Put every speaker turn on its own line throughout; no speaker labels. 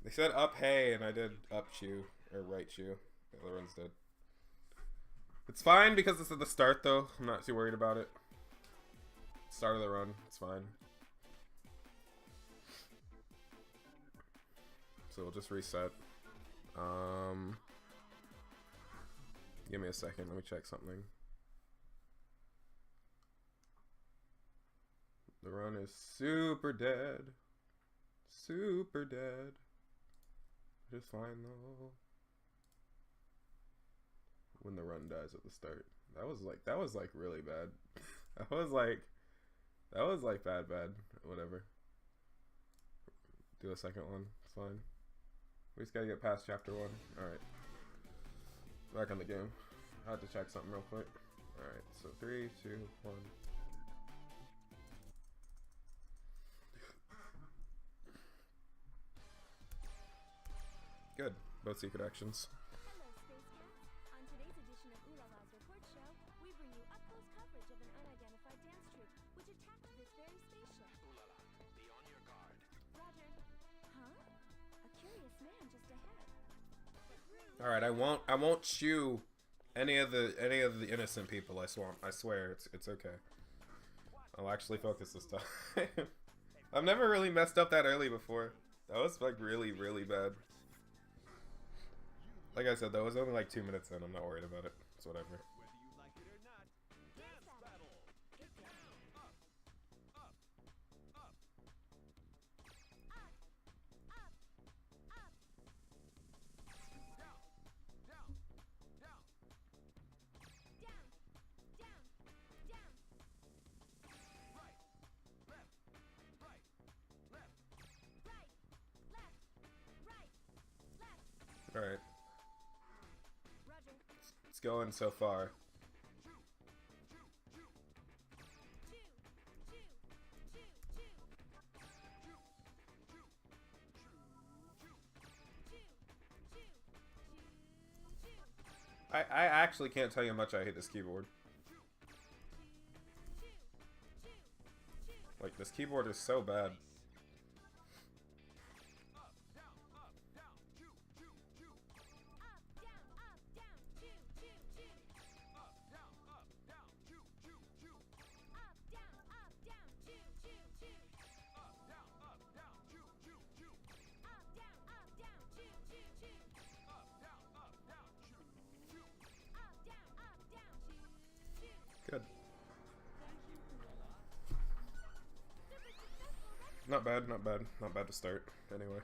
They said up hey, and I did up chew, or right chew. The other ones did. It's fine because this is the start, though. I'm not too worried about it. Start of the run, it's fine. So we'll just reset. Give me a second, let me check something. The run is super dead. Super dead. Just fine though. When the run dies at the start. That was like really bad. that was like bad. Whatever. Do a second one. It's fine. We just gotta get past chapter 1. Alright. Back on the game. I had to check something real quick. Alright, so 3, 2, 1. Good. Both secret actions.
Hello, Space Cats. On today's edition of Ulala's Report Show, we bring you up-close coverage of an unidentified dance troupe which attacked this very spaceship.
Ulala, be on your guard.
Roger. Huh? A curious man just ahead.
All right, I won't chew any of the innocent people. I swear, it's okay. I'll actually focus this time. I've never really messed up that early before. That was like really bad. Like I said, that was only like 2 minutes in. I'm not worried about it. It's whatever.
Whether you like it or not, dance battle. Get down, up, up, up.
All right,
Roger.
it's going so far. I actually can't tell you how much I hate this keyboard. Like, this keyboard is so bad. Good. Not bad, not bad. Not bad to start, anyway.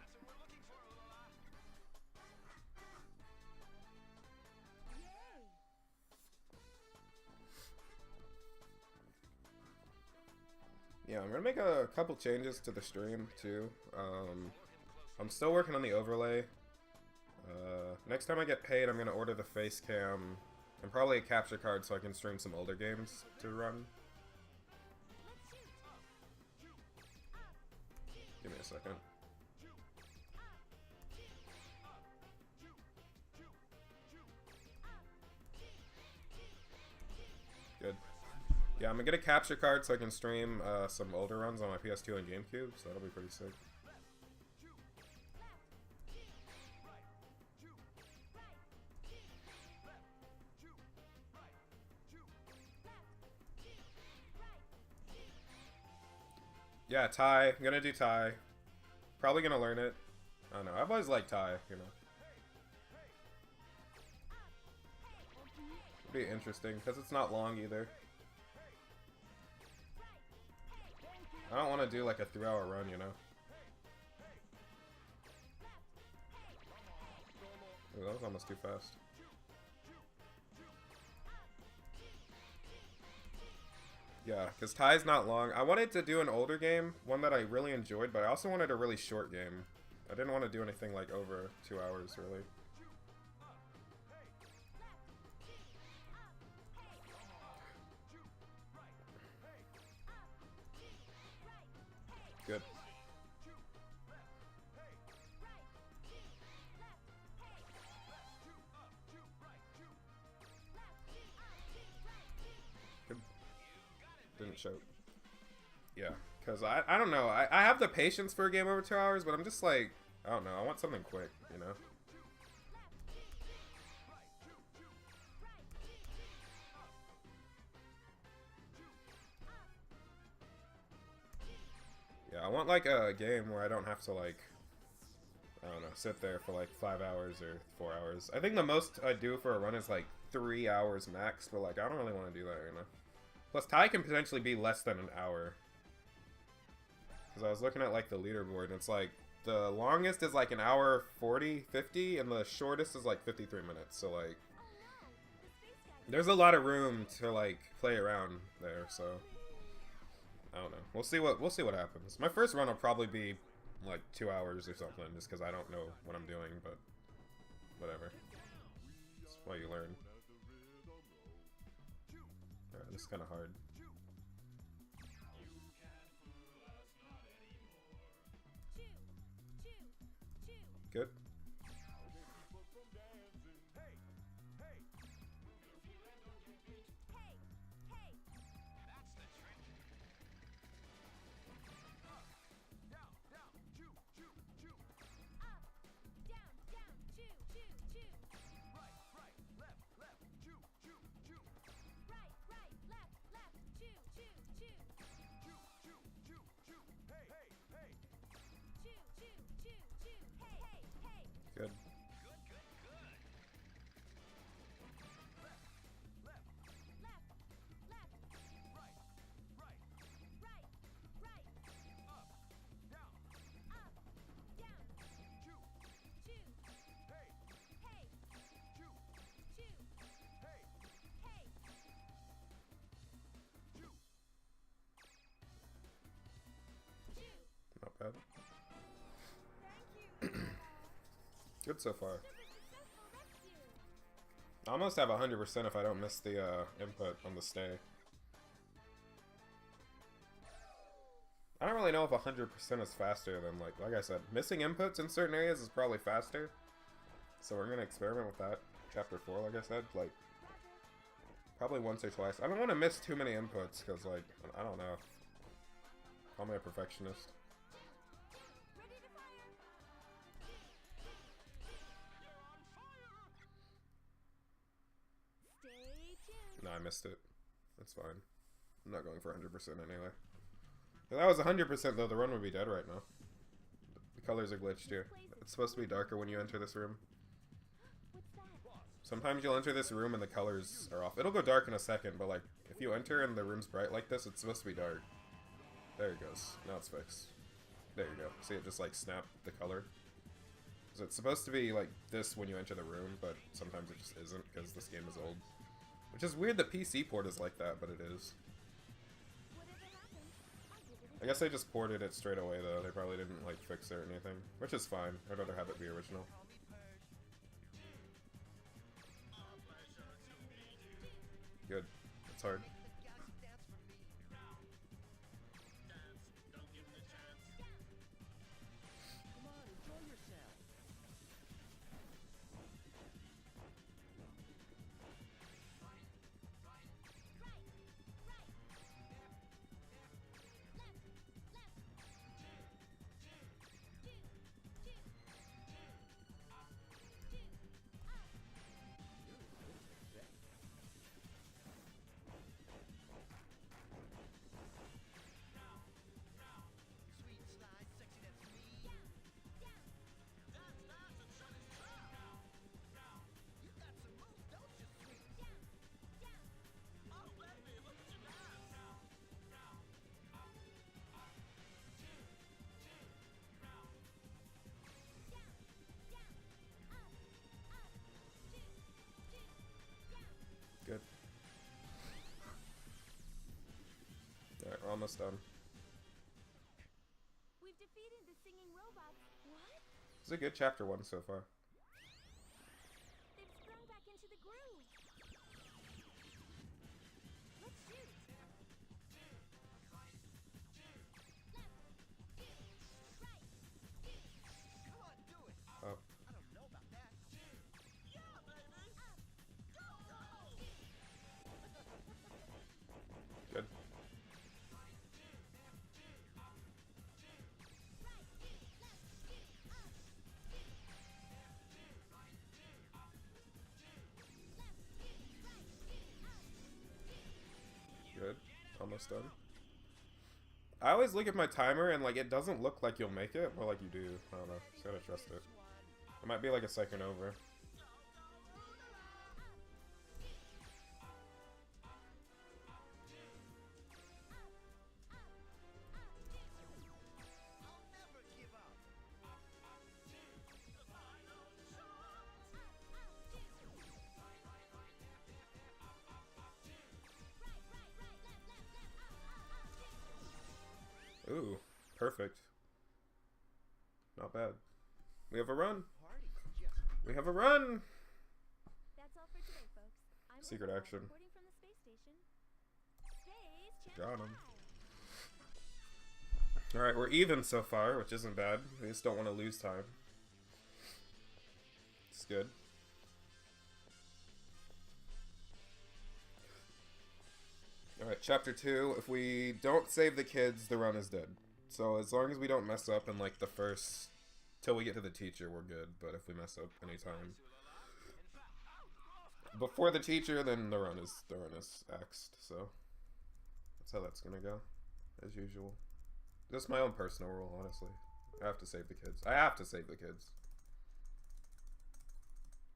Yeah, I'm gonna make a couple changes to the stream, too. I'm still working on the overlay. Next time I get paid, I'm gonna order the face cam and probably a capture card so I can stream some older games to run. Give me a second. Good. Yeah, I'm gonna get a capture card so I can stream some older runs on my PS2 and GameCube, so that'll be pretty sick. Yeah, Thai. I'm gonna do Thai. Probably gonna learn it. I don't know. I've always liked Thai, you know. It'll be interesting, because it's not long either. I don't want to do like a 3-hour run, you know. Ooh, that was almost too fast. Yeah, because Thai's not long. I wanted to do an older game, one that I really enjoyed, but I also wanted a really short game. I didn't want to do anything like over 2 hours, really. Good. Good. Didn't show. Yeah, because I don't know. I have the patience for a game over 2 hours, but I'm just like, I don't know. I want something quick, you know? Yeah, I want like a game where I don't have to like, I don't know, sit there for like 5 hours or 4 hours. I think the most I do for a run is like 3 hours max, but like I don't really want to do that, you know? Plus, tie can potentially be less than an hour. Because I was looking at like the leaderboard, and it's like the longest is like an hour 40, 50, and the shortest is like 53 minutes. So like, there's a lot of room to like play around there. So I don't know. We'll see what happens. My first run will probably be like 2 hours or something, just because I don't know what I'm doing. But whatever. That's why you learn. Alright, this is kind of hard. Good. Good. Not bad. Good so far. I almost have 100% if I don't miss the input on the stay. I don't really know if 100% is faster than, like I said, missing inputs in certain areas is probably faster. So we're gonna experiment with that. Chapter 4, like I said, like, probably once or twice. I don't want to miss too many inputs, because, like, I don't know. Call me a perfectionist. No, I missed it. That's fine. I'm not going for 100% anyway. If that was 100% though, the run would be dead right now. The colors are glitched here. It's supposed to be darker when you enter this room. Sometimes you'll enter this room and the colors are off. It'll go dark in a second, but like, if you enter and the room's bright like this, it's supposed to be dark. There it goes. Now it's fixed. There you go. See, it just like snapped the color. So it's supposed to be like this when you enter the room, but sometimes it just isn't because this game is old. Which is weird the PC port is like that, but it is. I guess they just ported it straight away though. They probably didn't like fix it or anything. Which is fine. I'd rather have it be original. Good. It's hard. Good. Alright, we're almost done.
We've defeated the singing robots. What?
It's a good chapter 1 so far.
They've sprung back into the groove. Let's shoot.
Come on, do it.
Oh.
I don't know about that. Yeah, baby. Go, go.
Good. almost done. I always look at my timer and like it doesn't look like you'll make it, but like you do. I don't know. Just gotta trust it. It might be like a second over. Ooh, perfect. Not bad. We have a run. We have a run.
That's all for today, folks. I'm
Secret
Orbital,
action.
reporting from the space station. Space
Got
Channel
him.
5.
Alright, we're even so far, which isn't bad. We just don't want to lose time. It's good. Alright, chapter 2. If we don't save the kids, the run is dead. So as long as we don't mess up in like the first... till we get to the teacher, we're good. But if we mess up anytime before the teacher, then the run is axed. So that's how that's gonna go, as usual. Just my own personal rule, honestly. I have to save the kids. I have to save the kids.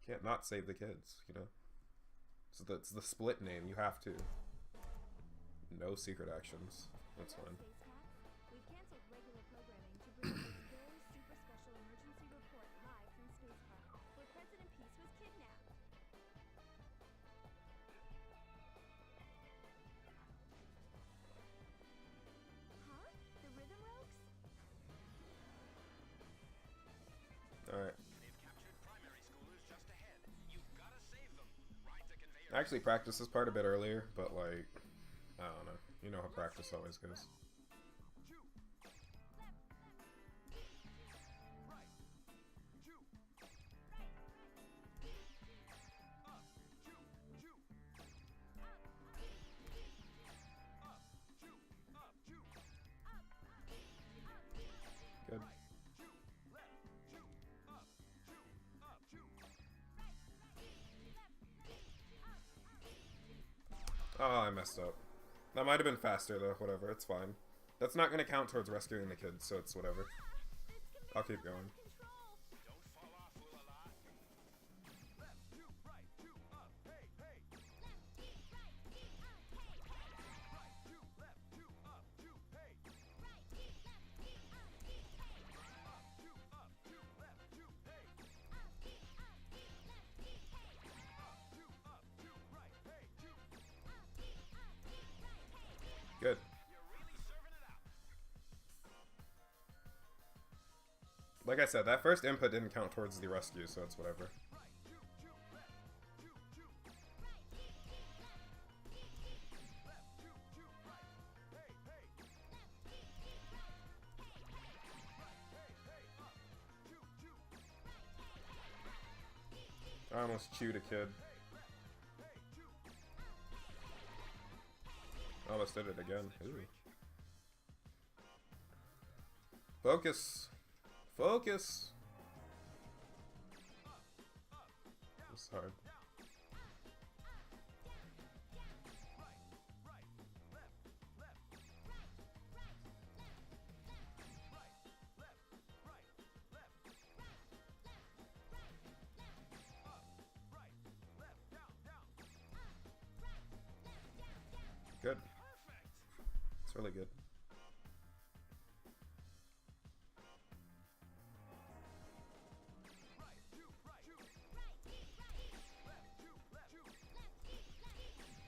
Can't not save the kids, you know? So that's the split name. You have to. No secret actions. That's fine.
We've canceled regular programming to bring you this very super special emergency report live from Space Park, where President Peace was kidnapped. Huh? The Rhythm Rogues?
Alright.
They've captured primary schoolers just ahead. You've gotta save them. Ride the conveyor.
I actually practiced this part a bit earlier, but like, I don't know. You know how practice always goes. Good. Oh, I messed up. That might have been faster though, whatever, it's fine. That's not gonna count towards rescuing the kids, so it's whatever. I'll keep going.
Don't fall off, Lula. Left, two, right, two, up, hey, hey. Right, two, left, two, up, two, hey. Up, two, up, two, left, two, hey. Up, two, up, two, right, hey, two.
Good.
You're really serving it out.
Like I said, that first input didn't count towards the rescue, so it's whatever. I almost chewed a kid. I almost did it again. Ooh. Focus! Focus! It's hard. Good. It's really good.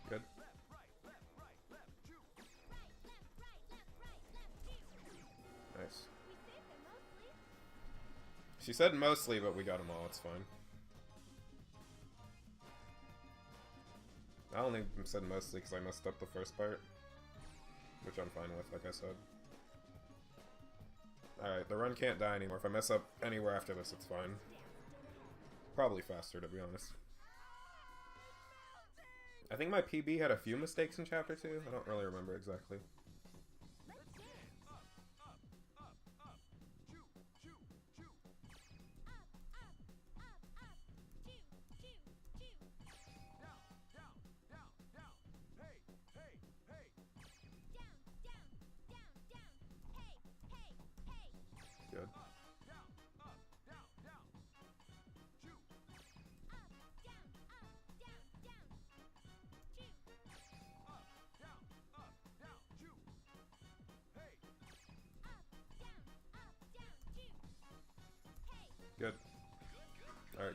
Good. Nice. She said mostly, but we got them all. It's fine. I only said mostly because I messed up the first part, which I'm fine with, like I said. Alright, the run can't die anymore. If I mess up anywhere after this, it's fine. Probably faster, to be honest. I think my PB had a few mistakes in Chapter 2. I don't really remember exactly.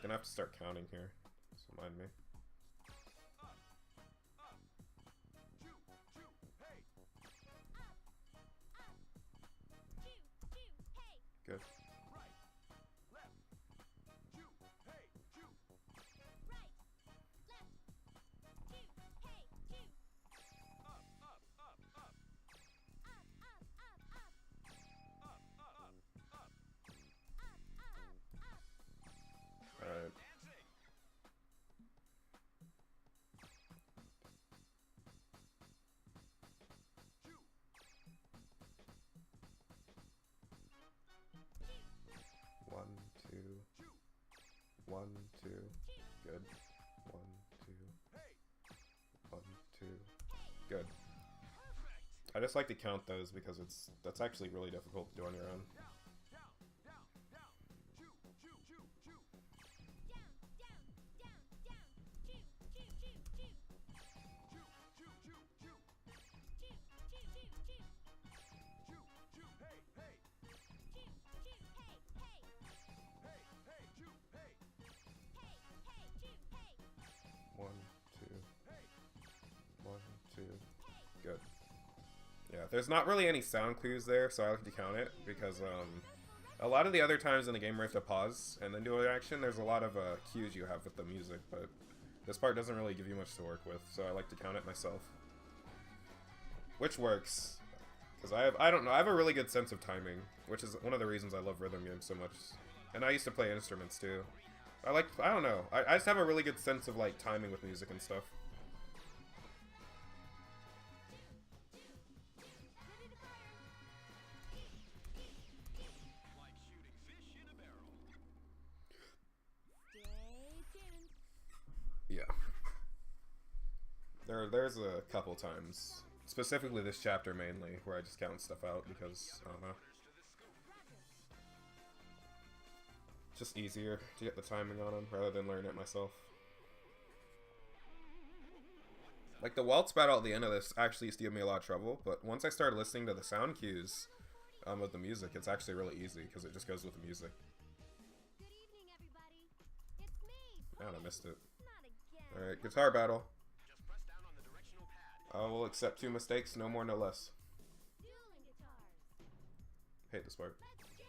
gonna have to start counting here. Just remind me.
Up, up, choo, choo, hey.
Good.
Right, left, choo, hey, choo. Up, up, up, up. Up, up, up.
Alright.
Dancing. Choo.
1, 2. 1, 2. Good. 1, 2.
Hey.
1, 2. Good.
Perfect.
I just like to count those because that's actually really difficult to do on your own.
Down, down, down, down. Choo, choo, choo, choo. Choo, choo, choo, choo. Choo, choo, hey, hey. Hey, hey, choo, hey.
1, 2.
Hey.
1, 2. Good. Yeah, there's not really any sound clues there, so I like to count it because a lot of the other times in the game where you have to pause and then do an action, there's a lot of cues you have with the music, but this part doesn't really give you much to work with, so I like to count it myself. Which works, because I don't know, I have a really good sense of timing, which is one of the reasons I love rhythm games so much. And I used to play instruments too. I don't know, I just have a really good sense of like timing with music and stuff.
Like shooting fish in a barrel.
Yeah. There's a couple times, specifically this chapter mainly, where I just count stuff out because, I don't know. It's just easier to get the timing on them rather than learn it myself. Like the waltz battle at the end of this actually used to give me a lot of trouble, but once I started listening to the sound cues with the music, it's actually really easy because it just goes with the music.
Good evening, everybody. It's me.
Man, I missed it.
Not again.
Alright, guitar battle.
Just press down on the directional pad.
I will accept 2 mistakes, no more, no less.
Dueling guitars.
Hate this part.
Let's jam.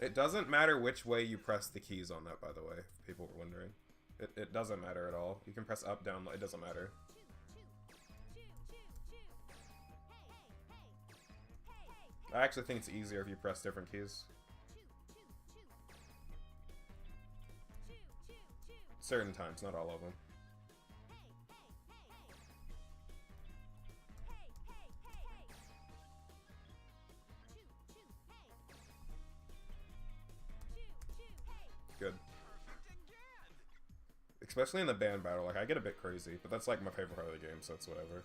It doesn't matter which way you press the keys on that, by the way, if people were wondering. It doesn't matter at all. You can press up, down, it doesn't matter. I actually think it's easier if you press different keys. Certain times, not all of them. Good. Especially in the band battle, like I get a bit crazy, but that's like my favorite part of the game, so it's whatever.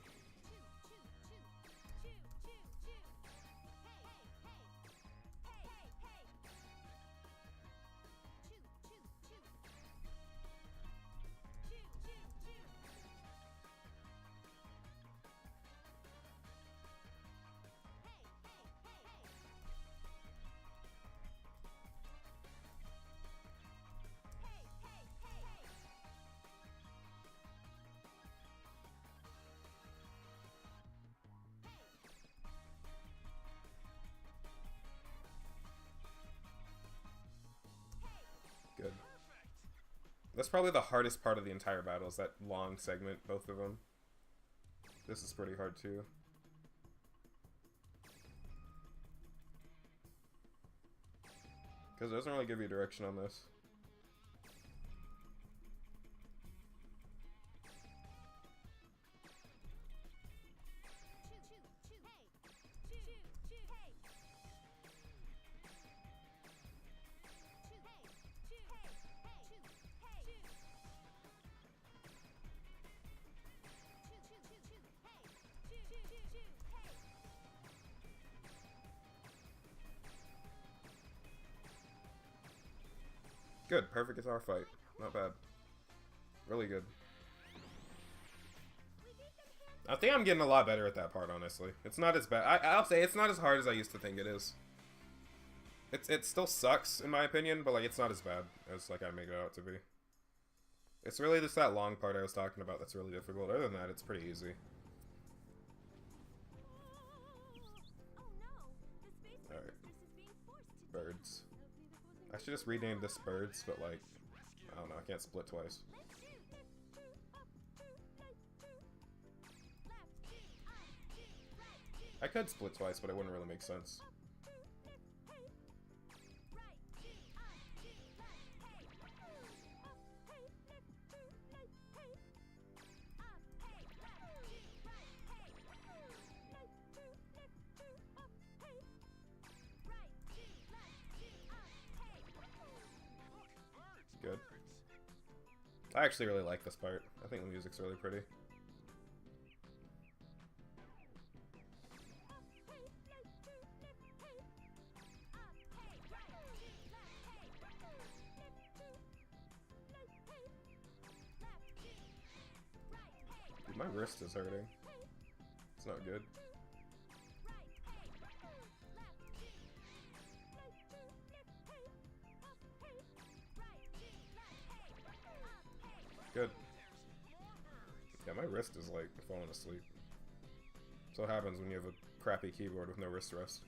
Good. That's probably the hardest part of the entire battle, is that long segment, both of them. This is pretty hard too. Because it doesn't really give you direction on this. Good, perfect guitar fight. Not bad. Really good. I think I'm getting a lot better at that part, honestly. It's not as bad. I'll say it's not as hard as I used to think it is. It still sucks, in my opinion, but, like, it's not as bad as, like, I make it out to be. It's really just that long part I was talking about that's really difficult. Other than that, it's pretty easy. Alright. Birds. I should just rename this Birds, but, like, I don't know, I can't split twice. I could split twice, but it wouldn't really make sense. Good. I actually really like this part. I think the music's really pretty. Dude, my wrist is hurting. It's not good. Good. Yeah, my wrist is like falling asleep. So it happens when you have a crappy keyboard with no wrist rest.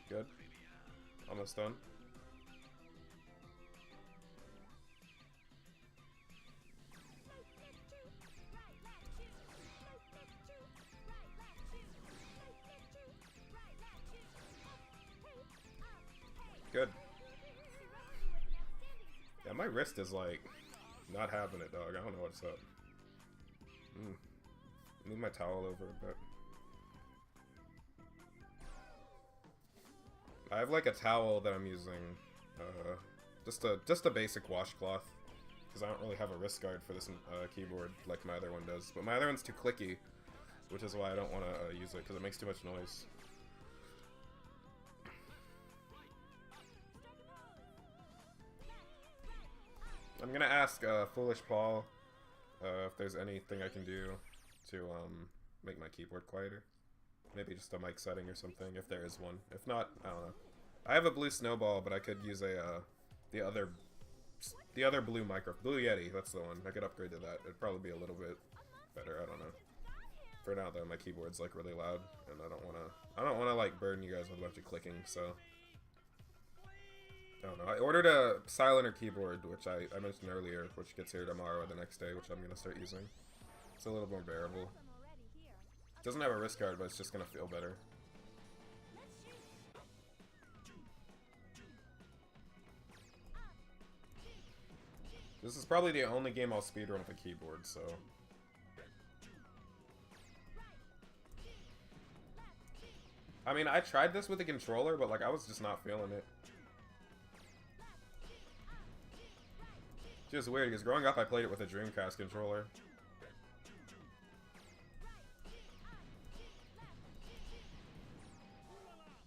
Good. Almost done. Good. Yeah, my wrist is like not having it, dog. I don't know what's up. Move my towel over a bit. I have like a towel that I'm using, just a basic washcloth, because I don't really have a wrist guard for this keyboard like my other one does. But my other one's too clicky, which is why I don't want to use it, because it makes too much noise. I'm gonna ask Foolish Paul if there's anything I can do to make my keyboard quieter. Maybe just a mic setting or something, if there is one. If not, I don't know. I have a blue snowball, but I could use a the other blue Blue Yeti. That's the one. I could upgrade to that. It'd probably be a little bit better. I don't know. For now, though, my keyboard's like really loud, and I don't wanna like burden you guys with a bunch of clicking. So I don't know. I ordered a silenter keyboard, which I mentioned earlier, which gets here tomorrow or the next day, which I'm gonna start using. It's a little more bearable. It doesn't have a wrist guard, but it's just gonna feel better. This is probably the only game I'll speedrun with a keyboard, so... I mean, I tried this with a controller, but like I was just not feeling it. It's just weird, because growing up I played it with a Dreamcast controller.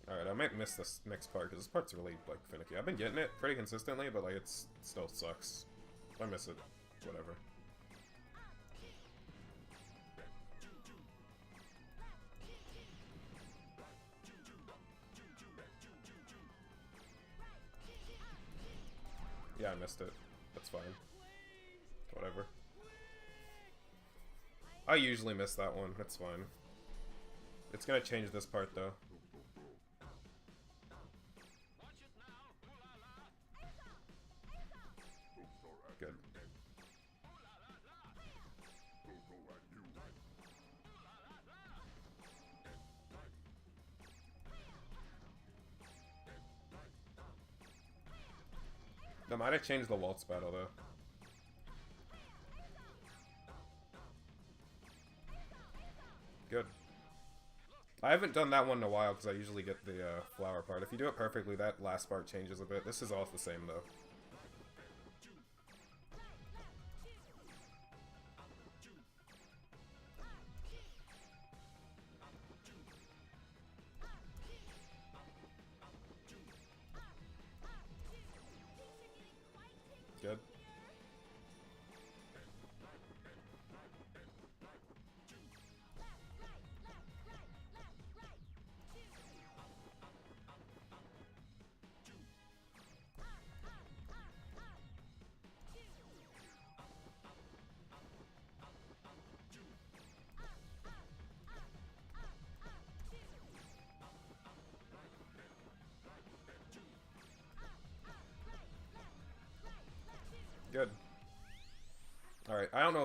Alright, I might miss this next part, because this part's really, like, finicky. I've been getting it pretty consistently, but, like, it still sucks. If I miss it, whatever. Yeah, I missed it. That's fine. Whatever. I usually miss that one. That's fine. It's gonna change this part, though. Good. That might have changed the waltz battle, though. Good. I haven't done that one in a while, because I usually get the flower part. If you do it perfectly, that last part changes a bit. This is all the same, though.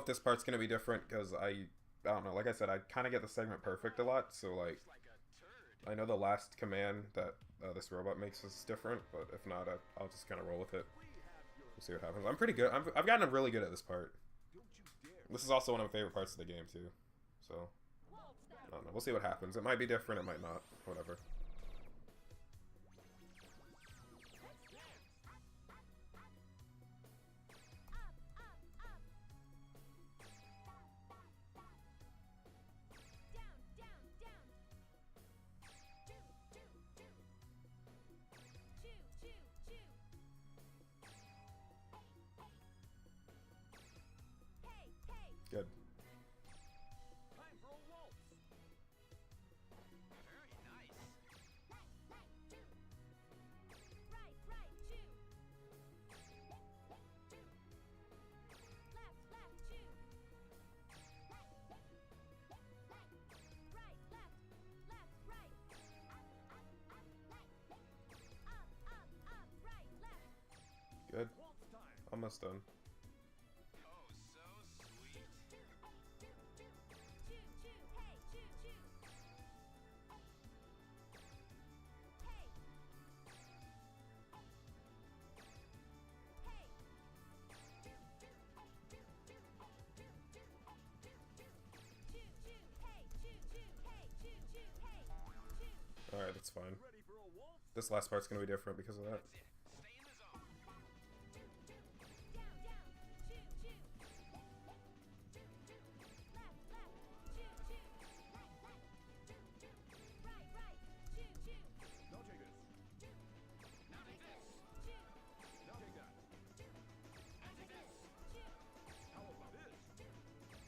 this part's gonna be different because I don't know. Like I said, I kind of get the segment perfect a lot, so like I know the last command that this robot makes is different, but if not, I'll just kind of roll with it. We'll see what happens. I'm pretty good. I've gotten really good at this part. This is also one of my favorite parts of the game too. So I don't know. We'll see what happens. It might be different. It might not. Whatever. Good.
Time for a waltz. Very nice.
Good.
Waltz time.
Almost done.
Oh, so sweet.
Alright, that's fine.
Ready for a waltz?
This last part's gonna be different because of that.
That's it. Stay in the zone. Now take this. Now take this. Now take that. Now take this. How about this?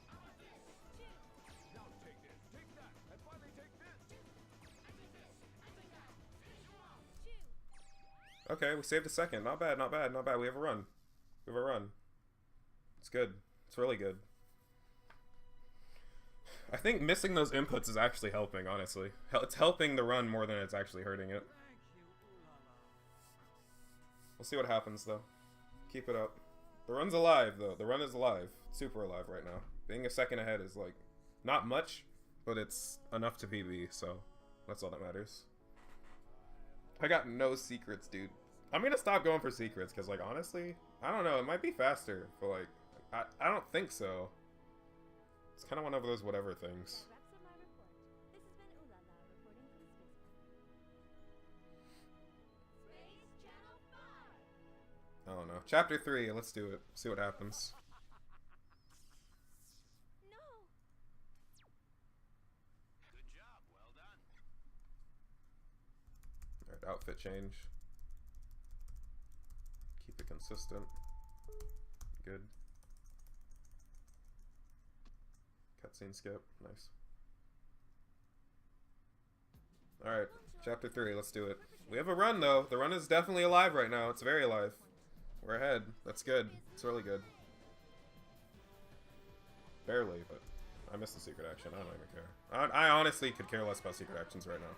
How about this? Now take this. Take that. And finally take this. I take this. I take that. Finish you off.
Okay, we saved a second. Not bad, not bad, not bad. We have a run. We have a run. It's good. It's really good. I think missing those inputs is actually helping, honestly. It's helping the run more than it's actually hurting it. We'll see what happens, though. Keep it up. The run's alive, though. The run is alive. Super alive right now. Being a second ahead is, like, not much, but it's enough to PB, so that's all that matters. I got no secrets, dude. I'm gonna stop going for secrets, because, like, honestly, I don't know. It might be faster, but, like, I don't think so. It's kind of one of those whatever things.
Wraps up my report. This has been Ulala reporting from Space Channel 5.
I don't know. Chapter 3, let's do it. See what happens.
No.
Good job. Well done.
Alright, outfit change. Keep it consistent. Good. Cutscene skip. Nice. Alright, chapter 3, let's do it. We have a run, though. The run is definitely alive right now. It's very alive. We're ahead. That's good. It's really good. Barely, but I missed the secret action. I don't even care. I honestly could care less about secret actions right now.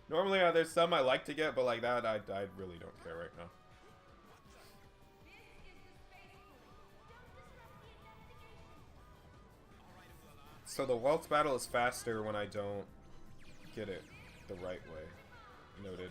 Normally, there's some I like to get, but like that, I really don't care right now. So the waltz battle is faster when I don't get it the right way. Noted.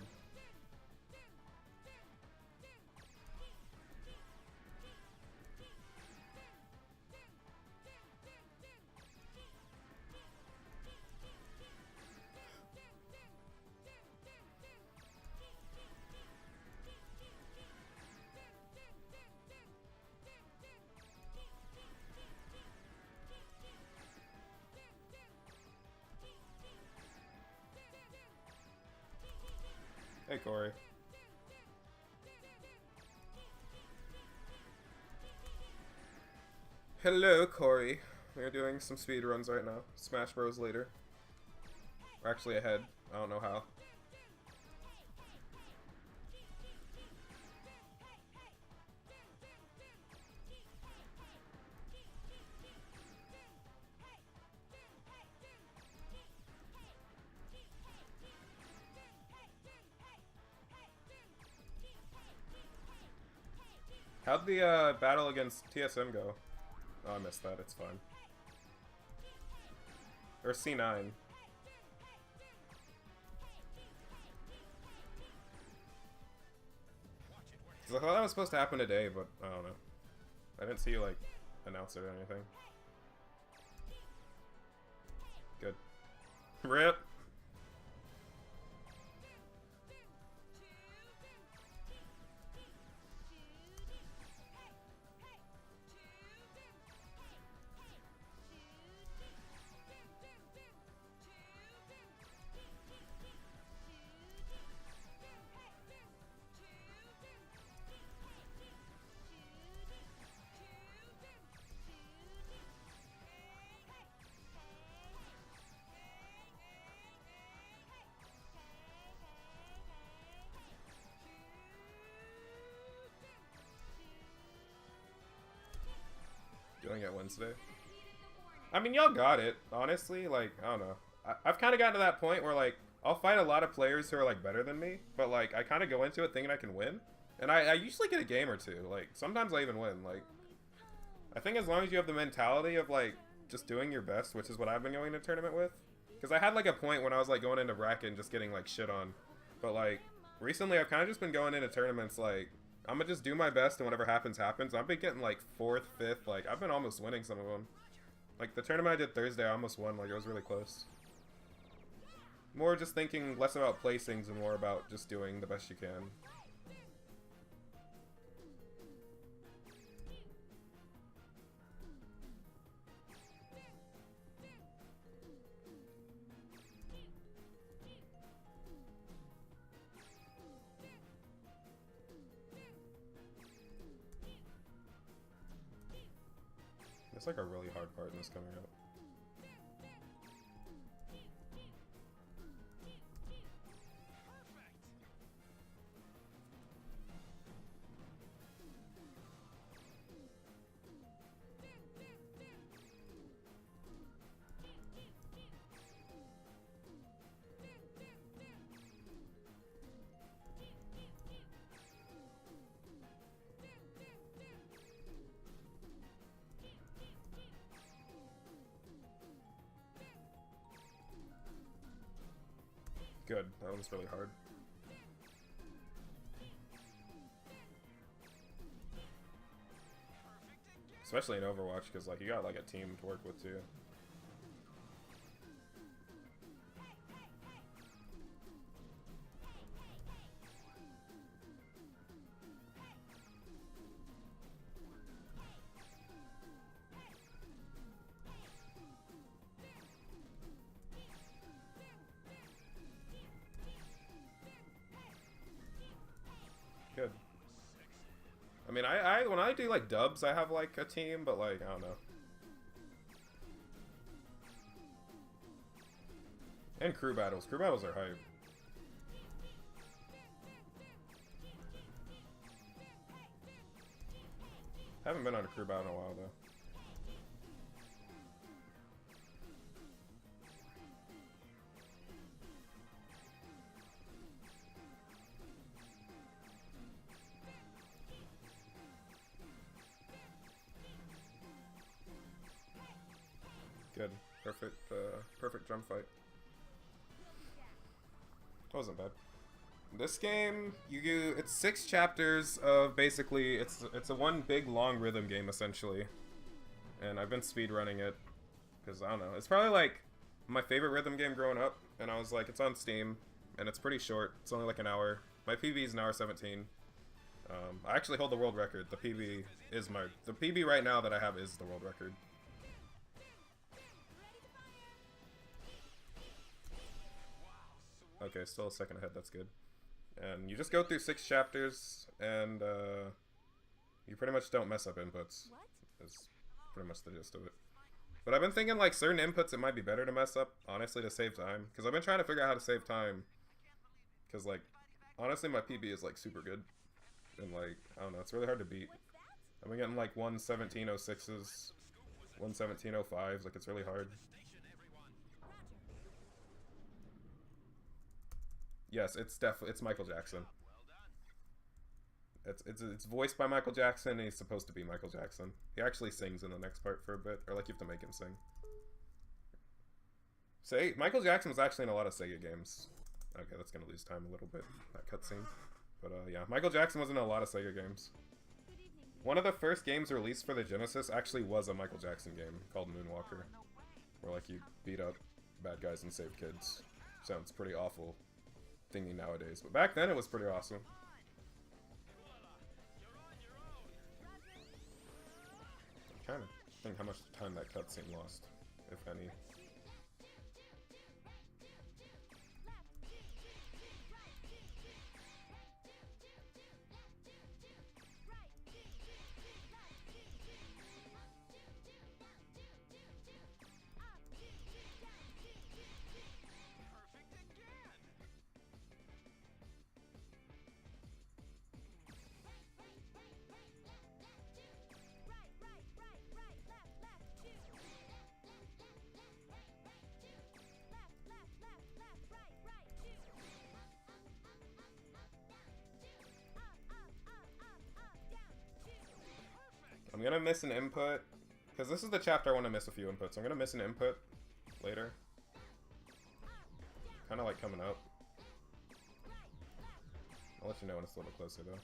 Hey, Corey. Hello, Corey. We're doing some speed runs right now. Smash Bros later. We're actually ahead. I don't know how. How'd the battle against TSM go? Oh, I missed that. It's fine. Or C9. I thought that was supposed to happen today, but I don't know. I didn't see you, like, announce it or anything. Good. RIP! Doing it Wednesday. I mean, y'all got it, honestly. Like, I don't know. I've kind of gotten to that point where, like, I'll fight a lot of players who are, like, better than me, but, like, I kind of go into it thinking I can win. And I usually get a game or two. Like, sometimes I even win. Like, I think as long as you have the mentality of, like, just doing your best, which is what I've been going to tournament with. Because I had, like, a point when I was, like, going into bracket and just getting, like, shit on. But, like, recently I've kind of just been going into tournaments, like, I'm gonna just do my best and whatever happens, happens. I've been getting, like, 4th, 5th. Like, I've been almost winning some of them. Like, the tournament I did Thursday, I almost won. Like, it was really close. More just thinking less about placings and more about just doing the best you can. It's like a really hard part in this coming up. Good. That one's really hard. Especially in Overwatch, because like you got like a team to work with too. Good. I mean, I when I do like dubs, I have like a team, but like I don't know. And crew battles. Crew battles are hype. Haven't been on a crew battle in a while though. Good. Perfect jump fight. That wasn't bad. This game, it's 6 chapters of basically, it's a one big long rhythm game essentially. And I've been speedrunning it, because I don't know, it's probably like my favorite rhythm game growing up, and I was like, it's on Steam, and it's pretty short, it's only like an hour. My PB is an hour 17. I actually hold the world record. The PB right now that I have is the world record. Okay, still a second ahead, that's good. And you just go through 6 chapters, and you pretty much don't mess up inputs. That's pretty much the gist of it. But I've been thinking, like, certain inputs it might be better to mess up, honestly, to save time. Because I've been trying to figure out how to save time. Because, like, honestly, my PB is, like, super good. And, like, I don't know, it's really hard to beat. I've been getting, like, 1:17:06s, 1:17:05s, like, it's really hard. Yes, it's Michael Jackson. It's voiced by Michael Jackson, and he's supposed to be Michael Jackson. He actually sings in the next part for a bit, or like you have to make him sing. Say Michael Jackson was actually in a lot of Sega games. Okay, that's gonna lose time a little bit, that cutscene. But yeah, Michael Jackson was in a lot of Sega games. One of the first games released for the Genesis actually was a Michael Jackson game called Moonwalker, where like you beat up bad guys and save kids. Sounds pretty awful thingy nowadays, but back then it was pretty awesome. I'm trying to think how much time that cutscene lost, if any. I'm gonna miss an input, because this is the chapter I want to miss a few inputs. I'm gonna miss an input later. Kind of like coming up. I'll let you know when it's a little closer though.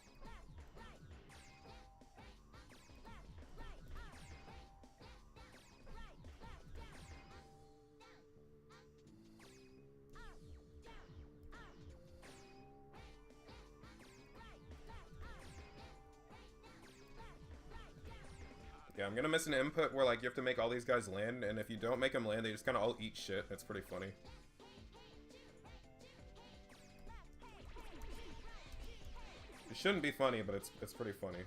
Yeah, I'm gonna miss an input where like you have to make all these guys land, and if you don't make them land, they just kind of all eat shit. It's pretty funny. It shouldn't be funny, but it's pretty funny.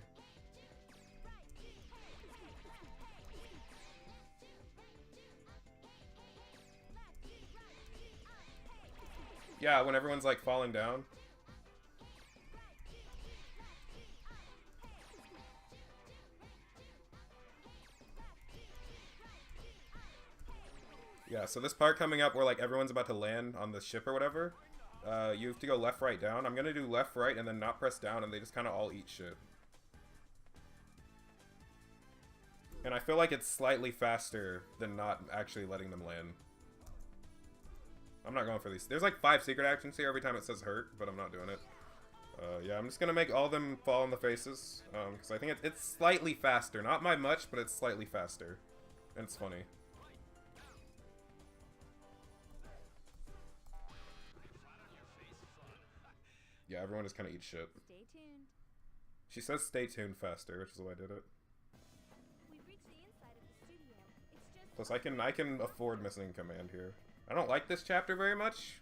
Yeah, when everyone's like falling down. Yeah, so this part coming up where like everyone's about to land on the ship or whatever, you have to go left, right, down. I'm gonna do left, right, and then not press down, and they just kind of all eat shit. And I feel like it's slightly faster than not actually letting them land. I'm not going for these. There's like 5 secret actions here every time it says hurt, but I'm not doing it. Yeah, I'm just gonna make all of them fall in the faces, because I think it's slightly faster. Not by much, but it's slightly faster. And it's funny. Yeah, everyone just kind of eats shit.
Stay tuned.
She says stay tuned faster, which is why I did it.
We've reached the inside of the studio. It's just
Plus, I can afford missing command here. I don't like this chapter very much.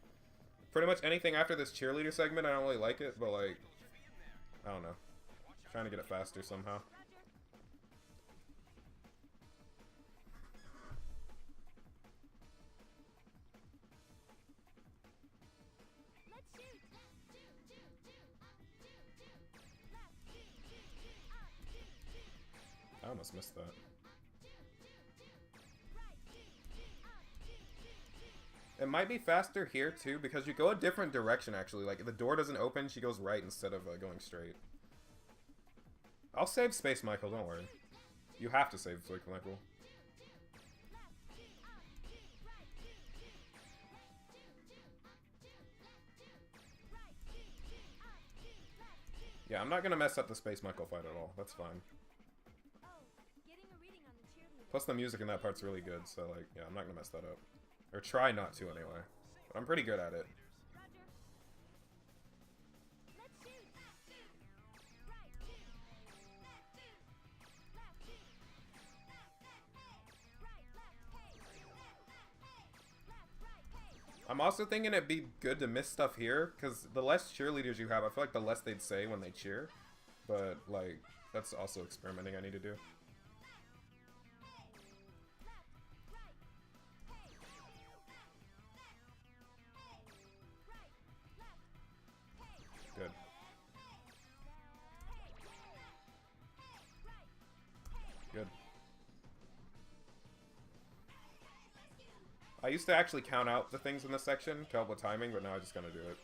Pretty much anything after this cheerleader segment, I don't really like it, but like, I don't know. Trying to get it faster somehow.
let's shoot.
I almost missed that. It might be faster here too, because you go a different direction actually. Like, if the door doesn't open, she goes right instead of going straight. I'll save Space Michael, don't worry. You have to save Space Michael. Yeah, I'm not gonna mess up the Space Michael fight at all. That's fine.
Oh, getting a reading on the cheerleader.
Plus the music in that part's really good, so like, yeah, I'm not gonna mess that up. Or try not to anyway. But I'm pretty good at it.
Roger. Let's shoot.
I'm also thinking it'd be good to miss stuff here, because the less cheerleaders you have, I feel like the less they'd say when they cheer. But, like, that's also experimenting I need to do. Good. Good. I used to actually count out the things in this section to help with timing, but now I just gotta do it.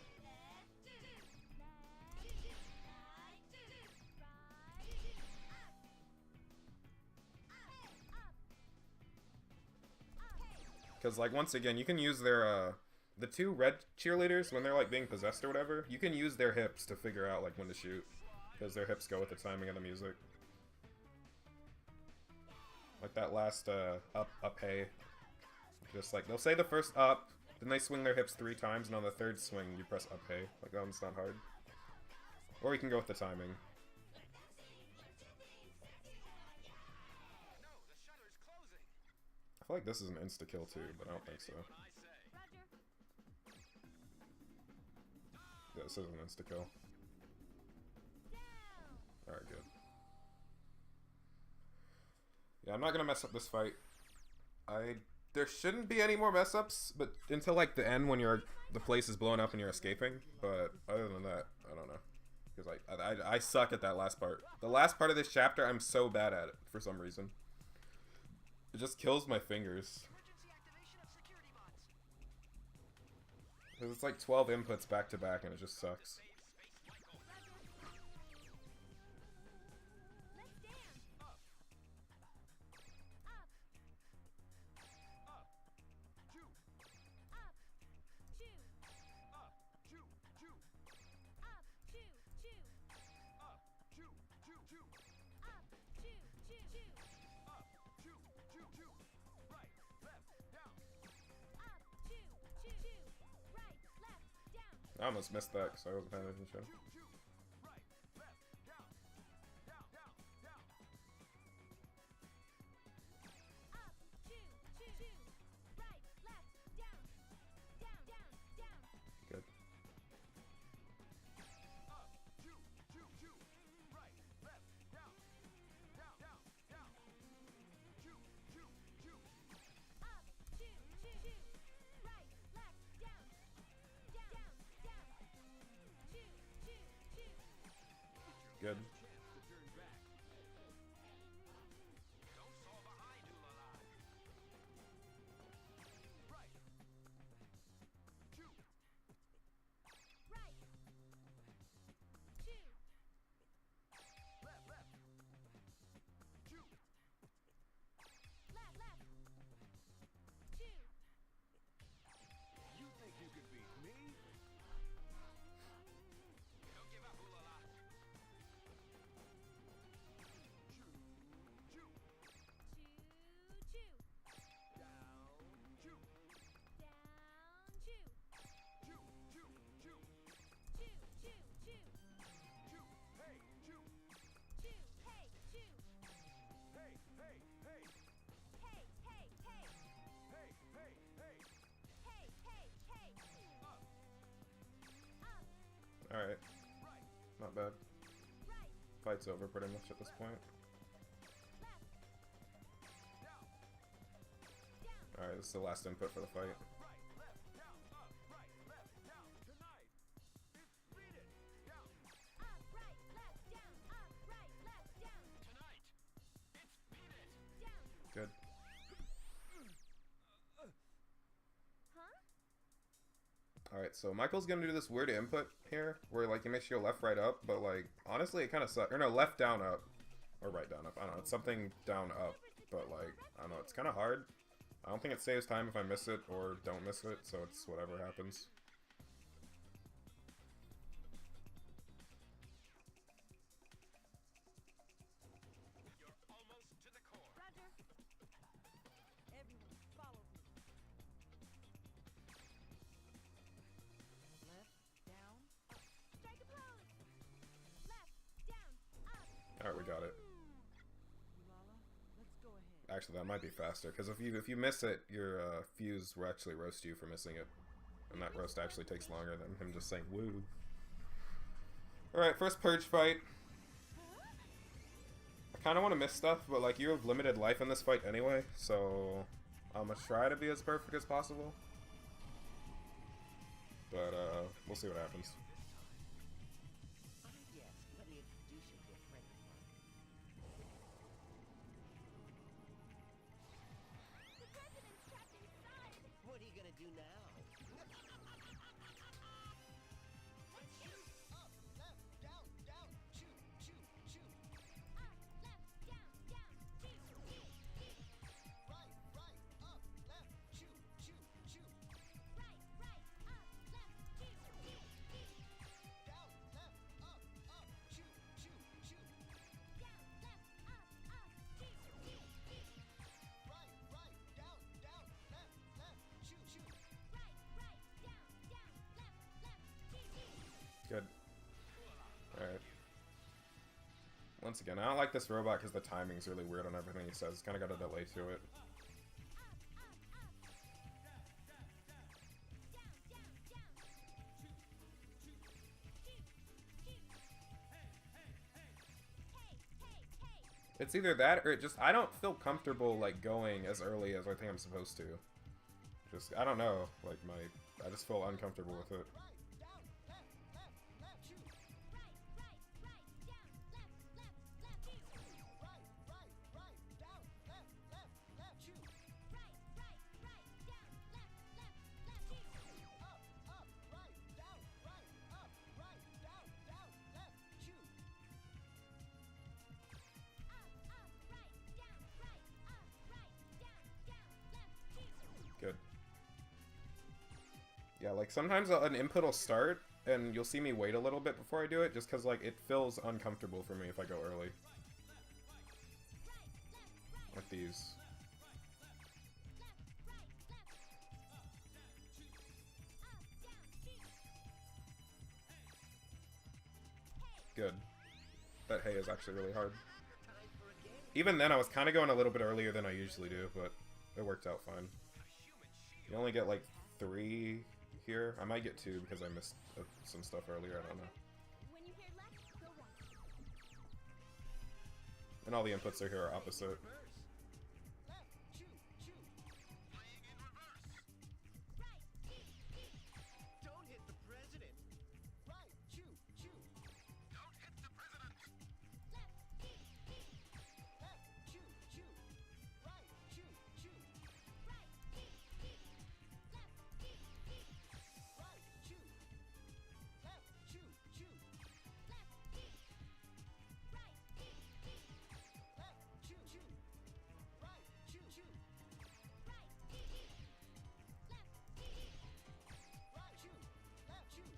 Because, like, once again, you can use their, the two red cheerleaders, when they're, like, being possessed or whatever, you can use their hips to figure out, like, when to shoot. Because their hips go with the timing of the music. Like that last, up, hey. Just, like, they'll say the first up, then they swing their hips 3 times, and on the third swing, you press up, hey. Like, that one's not hard. Or you can go with the timing. I feel like this is an insta-kill too, but I don't think so. Yeah, this is an insta-kill. Alright, good. Yeah, I'm not gonna mess up this fight. There shouldn't be any more mess-ups, but until like the end when the place is blowing up and you're escaping. But other than that, I don't know. Because I suck at that last part. The last part of this chapter, I'm so bad at it for some reason. It just kills my fingers. Because it's like 12 inputs back to back and it just sucks. I almost missed that because I wasn't paying attention. Good. Good.
You think you can beat me? Don't give up, ooh la la.
Alright. Not bad. Fight's over pretty much at this point. Alright, this is the last input for the fight. Good. Alright, so Michael's gonna do this weird input here, where like he makes you go left, right, up, but like, honestly it kinda sucks. Or no, left, down, up. Or right, down, up. I don't know, it's something down, up. But like, I don't know, it's kinda hard. I don't think it saves time if I miss it or don't miss it, so it's whatever happens.
You're almost to the core.
Roger. Everyone, follow me. Left, down, up. Strike a pose. Left, down, up.
Alright, we got it.
Lala, let's go ahead.
Actually, that might be faster, because if you miss it, your fuse will actually roast you for missing it. And that roast actually takes longer than him just saying woo. Alright, first purge fight. I kind of want to miss stuff, but like you have limited life in this fight anyway, so I'm gonna try to be as perfect as possible. But we'll see what happens.
Yes, let me introduce you to a friend of mine.
The president's trapped inside.
What are you gonna do now? Up, left, down, down, shoot, shoot, shoot.
Up, left, down, down. Shoot, shoot, shoot.
Right, right, up, left, shoot,
Once again, I don't like this robot because the timing's really weird on everything he says. It's kind of got a delay to it. It's either that or it just, I don't feel comfortable like going as early as I think I'm supposed to. Just, I don't know, like I just feel uncomfortable with it. Good. Yeah, like sometimes an input will start and you'll see me wait a little bit before I do it just because like it feels uncomfortable for me if I go early. Like these. Good. That hay is actually really hard. Even then I was kind of going a little bit earlier than I usually do, but it worked out fine. You only get like 3 here. I might get 2 because I missed some stuff earlier. I don't know.
When you hear left, go right.
And all the inputs are here are opposite.
Don't hit the president.
Right, shoot, shoot.
Don't hit the president.
Left, shoot, shoot. Right, shoot, shoot. Right, shoot. Left, shoot, shoot. Left, shoot, shoot. Right, shoot, shoot. Right, shoot. Left, shoot.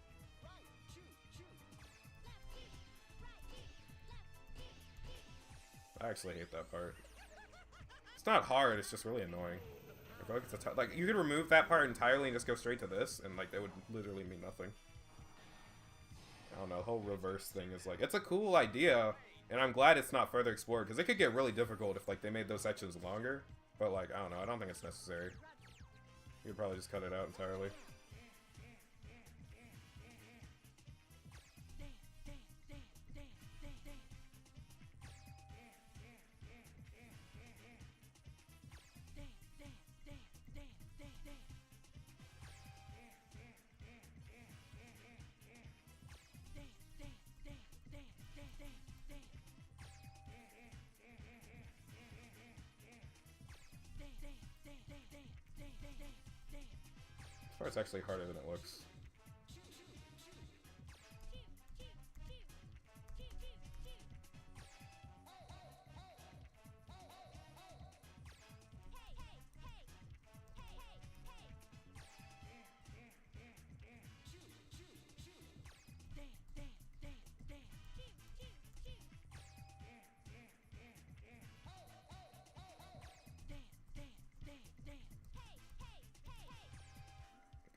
Right, shoot, shoot.
I actually hate that part. It's not hard, it's just really annoying. I feel like it's like, you could remove that part entirely and just go straight to this, and like, that would literally mean nothing. I don't know, the whole reverse thing is like, it's a cool idea, and I'm glad it's not further explored, because it could get really difficult if like they made those sections longer, but like, I don't know, I don't think it's necessary. You could probably just cut it out entirely. This part's actually harder than it looks.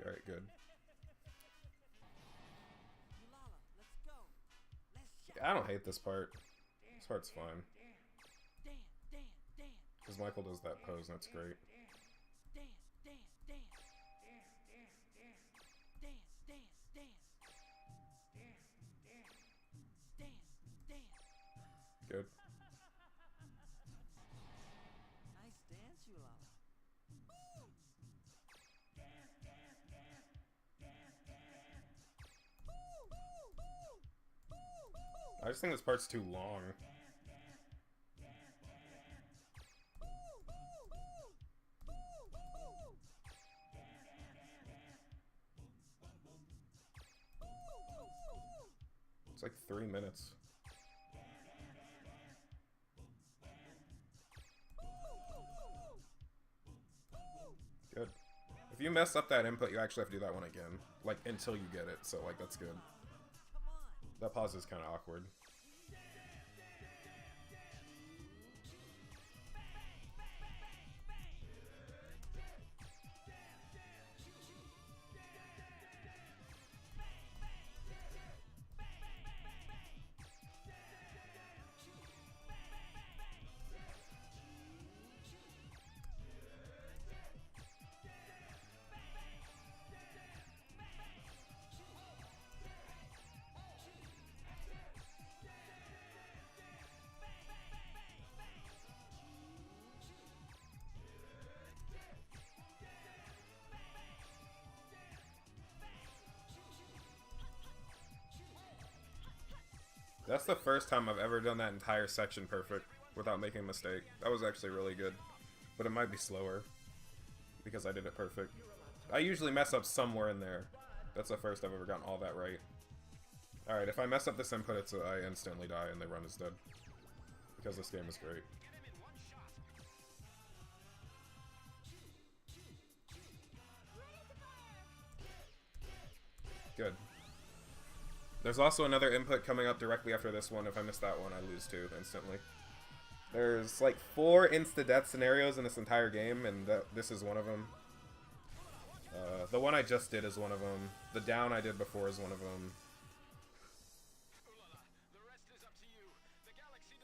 Alright, good. I don't hate this part. This part's fine. Because Michael does that pose and that's great. Good.
Nice dance, you Lala.
I just think this part's too long. It's like 3 minutes. Good. If you mess up that input, you actually have to do that one again. Like, until you get it, so, like, that's good. That pause is kind of awkward. That's the first time I've ever done that entire section perfect without making a mistake. That was actually really good. But it might be slower because I did it perfect. I usually mess up somewhere in there. That's the first I've ever gotten all that right. Alright, if I mess up this input, I instantly die and the run is dead. Because this game is great. Good. There's also another input coming up directly after this one. If I miss that one, I lose too, instantly. There's like 4 insta-death scenarios in this entire game, and this is one of them. The one I just did is one of them. The down I did before is one of them.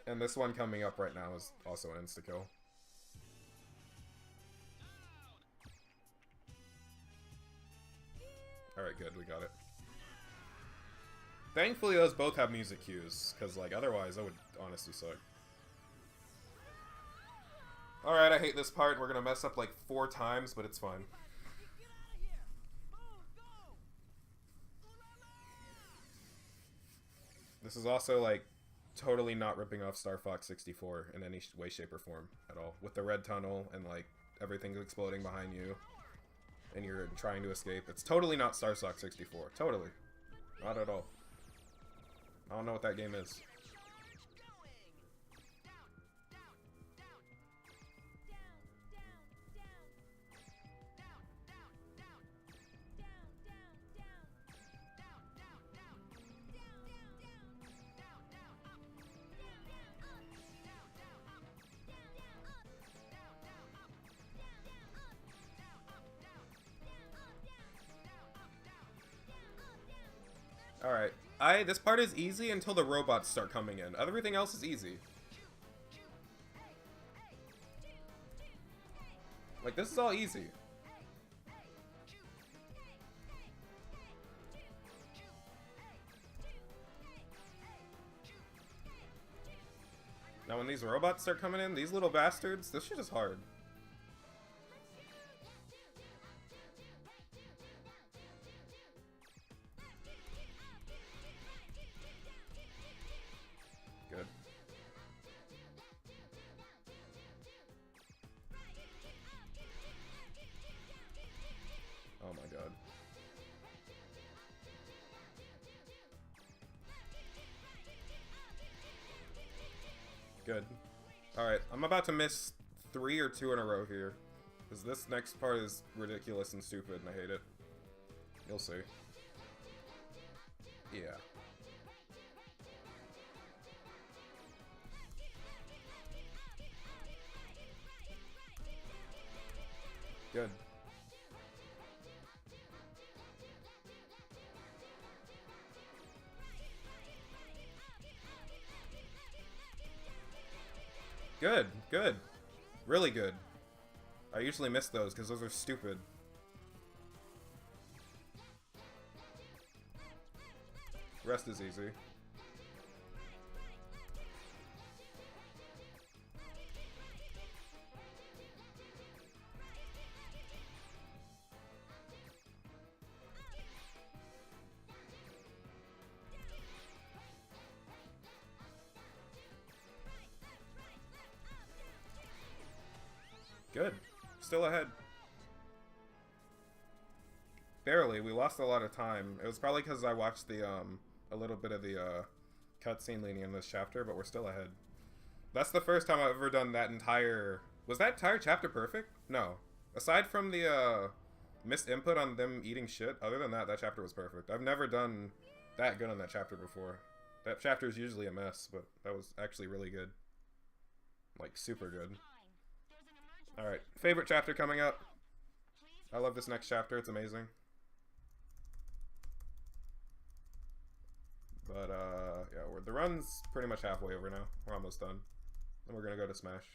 And this one coming up right now is also an insta-kill. Alright, good, we got it. Thankfully, those both have music cues, because, like, otherwise, that would honestly suck. Alright, I hate this part. We're gonna mess up, like, 4 times, but it's fine. This is also, like, totally not ripping off Star Fox 64 in any way, shape, or form at all. With the red tunnel and, like, everything's exploding behind you, and you're trying to escape. It's totally not Star Fox 64. Totally. Not at all. I don't know what that game is. Alright. This part is easy until the robots start coming in. Everything else is easy. Like, this is all easy. Now when these robots start coming in, these little bastards, this shit is hard. Good. Oh my god. Good. Alright, I'm about to miss 3 or 2 in a row here. Because this next part is ridiculous and stupid and I hate it. You'll see. Yeah. Good. Good, good. Really good. I usually miss those because those are stupid. Rest is easy. Good. Still ahead. Barely. We lost a lot of time. It was probably because I watched the, a little bit of the, cutscene leading in this chapter, but we're still ahead. That's the first time I've ever done that entire... Was that entire chapter perfect? No. Aside from the, missed input on them eating shit, other than that, that chapter was perfect. I've never done that good on that chapter before. That chapter is usually a mess, but that was actually really good. Like, super good. Alright, favorite chapter coming up. I love this next chapter, it's amazing. But, yeah, the run's pretty much halfway over now. We're almost done. And we're gonna go to Smash.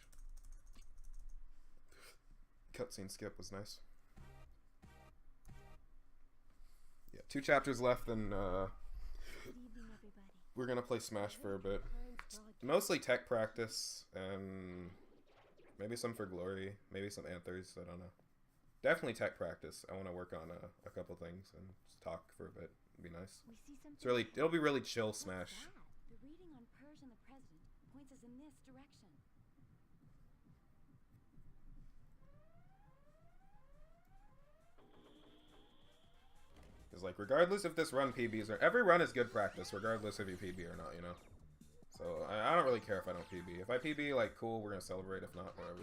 Cutscene skip was nice. Yeah, 2 chapters left, and, we're gonna play Smash for a bit. Mostly tech practice, and... maybe some for glory, maybe some anthers, I don't know. Definitely tech practice. I want to work on a couple things and just talk for a bit. It'd be nice. It's really, it'll be really chill Smash. Because, like, regardless if this run PBs or... Every run is good practice, regardless if you PB or not, you know? So, I don't really care if I don't PB. If I PB, like, cool, we're gonna celebrate. If not, whatever.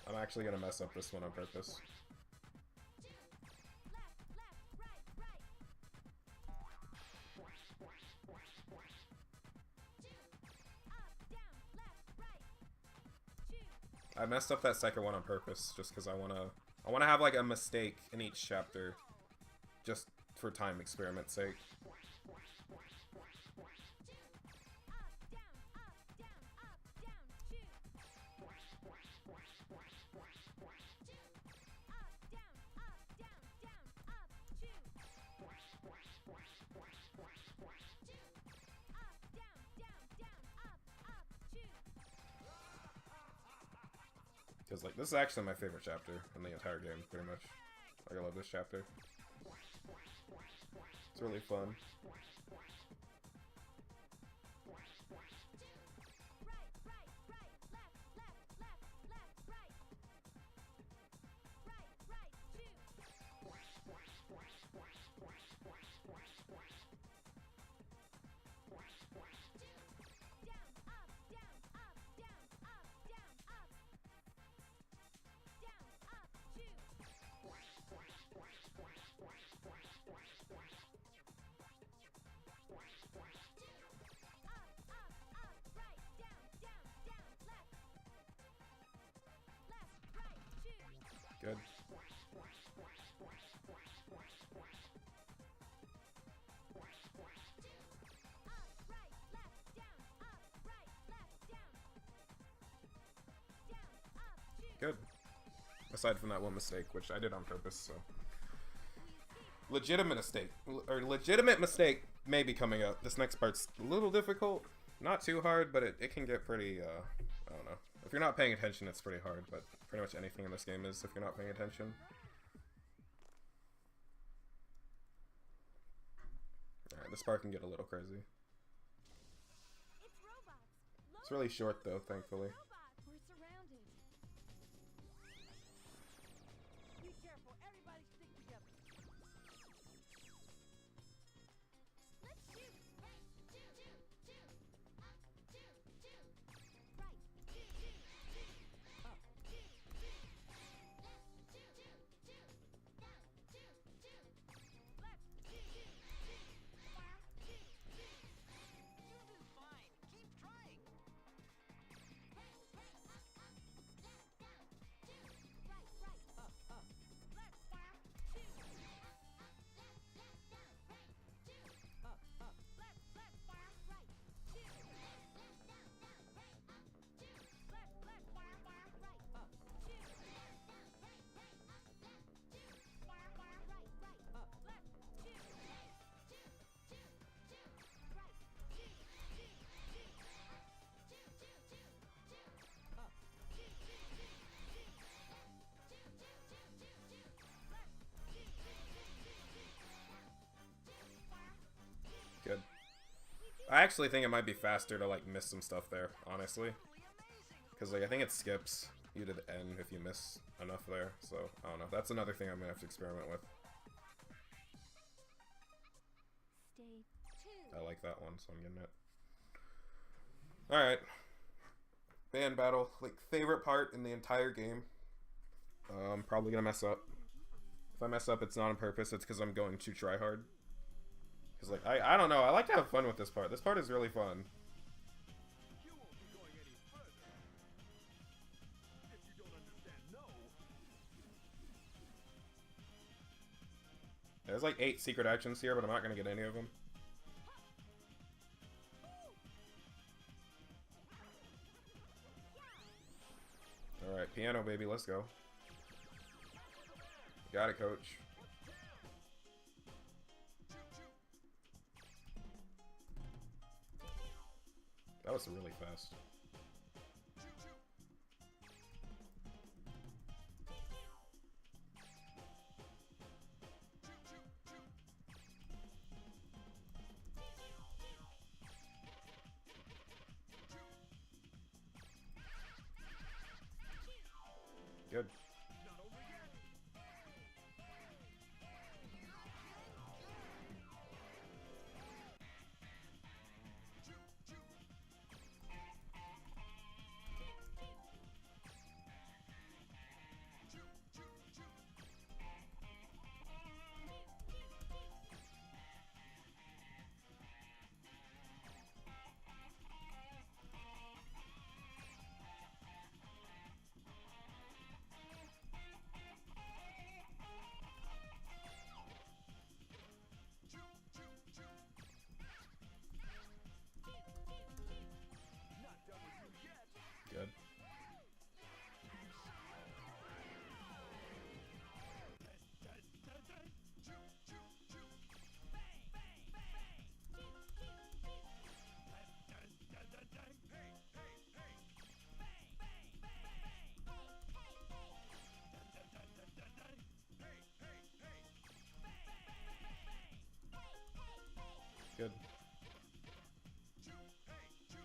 I'm actually gonna mess up this one on purpose. I messed up that second one on purpose, just because I wanna have like a mistake in each chapter, just for time experiment sake. Because, like, this is actually my favorite chapter in the entire game, pretty much. Like, I love this chapter. It's really fun. Good. Good. Aside from that one mistake, which I did on purpose, so. Legitimate mistake. Or legitimate mistake may be coming up. This next part's a little difficult. Not too hard, but it can get pretty, I don't know. If you're not paying attention, it's pretty hard, but pretty much anything in this game is if you're not paying attention. Alright, this part can get a little crazy. It's really short, though, thankfully.
We're surrounded.
Be careful, everybody stick together.
Let's shoot.
You'll do fine. Keep trying.
Good. I actually think it might be faster to, like, miss some stuff there, honestly. Because, like, I think it skips you to the end if you miss enough there. So, I don't know. That's another thing I'm going to have to experiment with.
Stay tuned.
I like that one, so I'm getting it. Alright. Band battle. Like, favorite part in the entire game. I'm probably going to mess up. If I mess up, it's not on purpose. It's because I'm going to try hard. Because, like, I don't know. I like to have fun with this part. This part is really fun.
You won't be going any further. If you don't understand, no.
There's, like, 8 secret actions here, but I'm not going to get any of them. Alright, piano, baby. Let's go. Got it, coach. That was really fast. Good.
Not over yet. Choo, choo. Choo, choo, choo. Choo, choo, choo. Not done with you yet.
Good.
Choo, choo, choo. Hey, hey, hey. Hey, hey, hey.
Good.
Choo, hey, choo.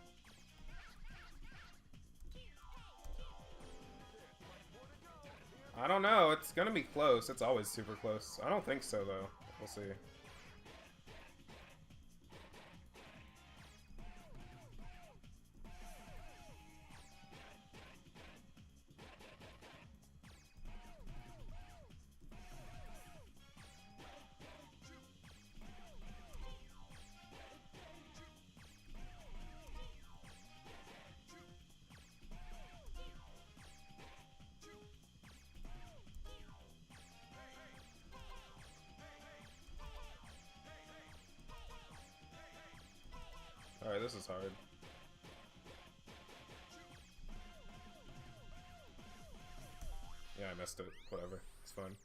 I don't know. It's gonna be close. It's always super close. I don't think so, though. We'll see. Alright, this is hard. Yeah, I missed it. Whatever. It's fun.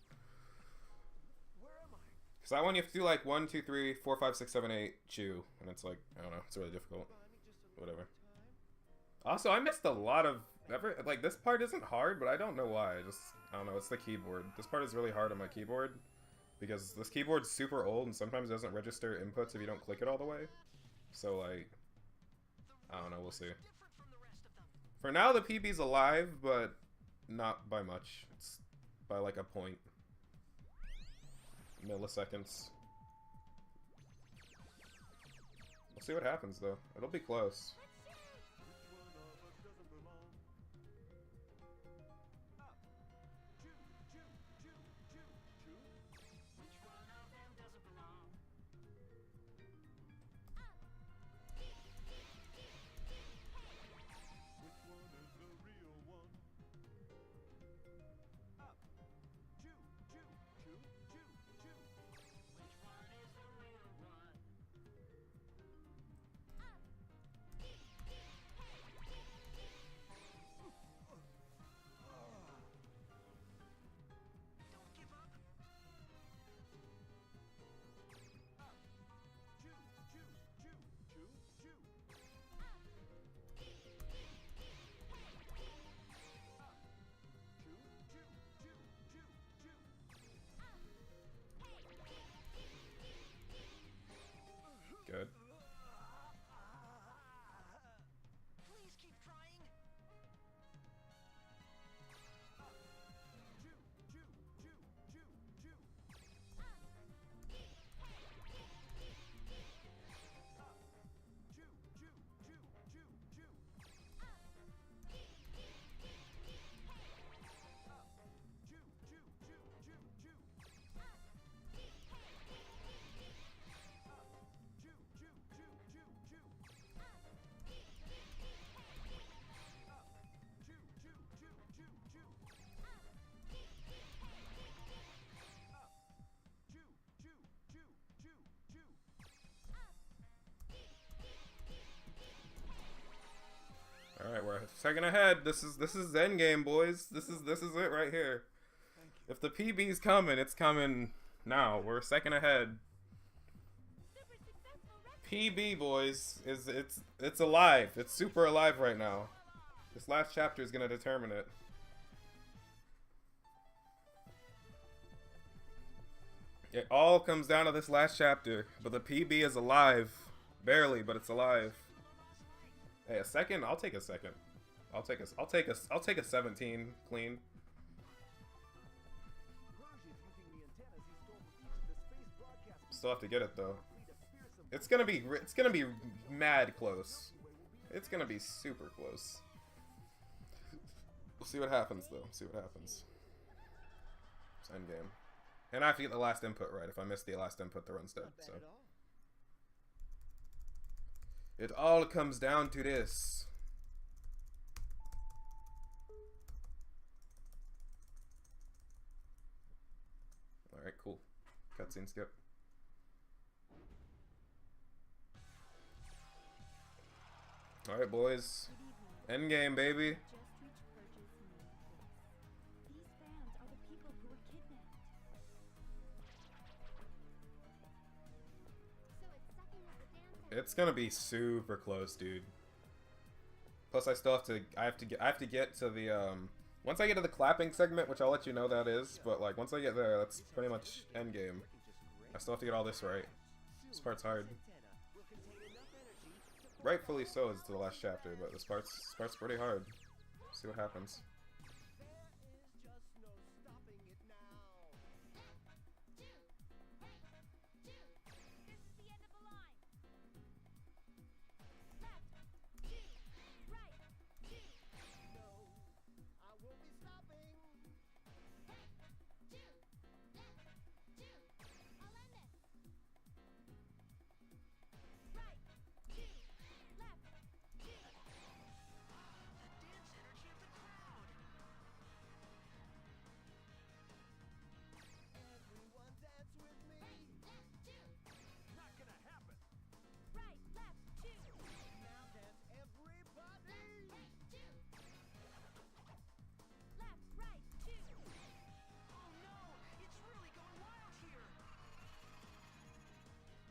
Where am I?
Because that one you have to do like 1, 2, 3, 4, 5, 6, 7, 8, chew. And it's like, I don't know. It's really difficult. Whatever. Also, I missed a lot of... Like, this part isn't hard, but I don't know why. I don't know. It's the keyboard. This part is really hard on my keyboard. Because this keyboard's super old and sometimes doesn't register inputs if you don't click it all the way. So, like... I don't know. We'll see. For now, the PB's alive, but not by much. It's by like a point. Milliseconds. We'll see what happens, though. It'll be close. Good.
Please keep trying.
All right, we're a second ahead. This is endgame, boys. This is it right here. If the PB's coming, it's coming now. We're a second ahead. PB, boys, it's alive. It's super alive right now. This last chapter is gonna determine it. It all comes down to this last chapter, but the PB is alive. Barely, but it's alive. Hey, a second? I'll take a second. I'll take a 17 clean. Still have to get it though. It's gonna be mad close. It's gonna be super close. We'll see what happens though. See what happens. It's endgame. And I have to get the last input right. If I miss the last input, the run's dead. So it all comes down to this. Alright, cool. Cutscene skip. Alright, boys. Endgame, baby.
Just reached Purge's main base. These fans are the people who were kidnapped. So it's sucking up the dance.
It's gonna be super close, dude. Plus, I still have to. I have to get to the. Once I get to the clapping segment, which I'll let you know that is, but like once I get there, that's pretty much endgame. I still have to get all this right. This part's hard. Rightfully so, is the last chapter, but this part's pretty hard. See what happens.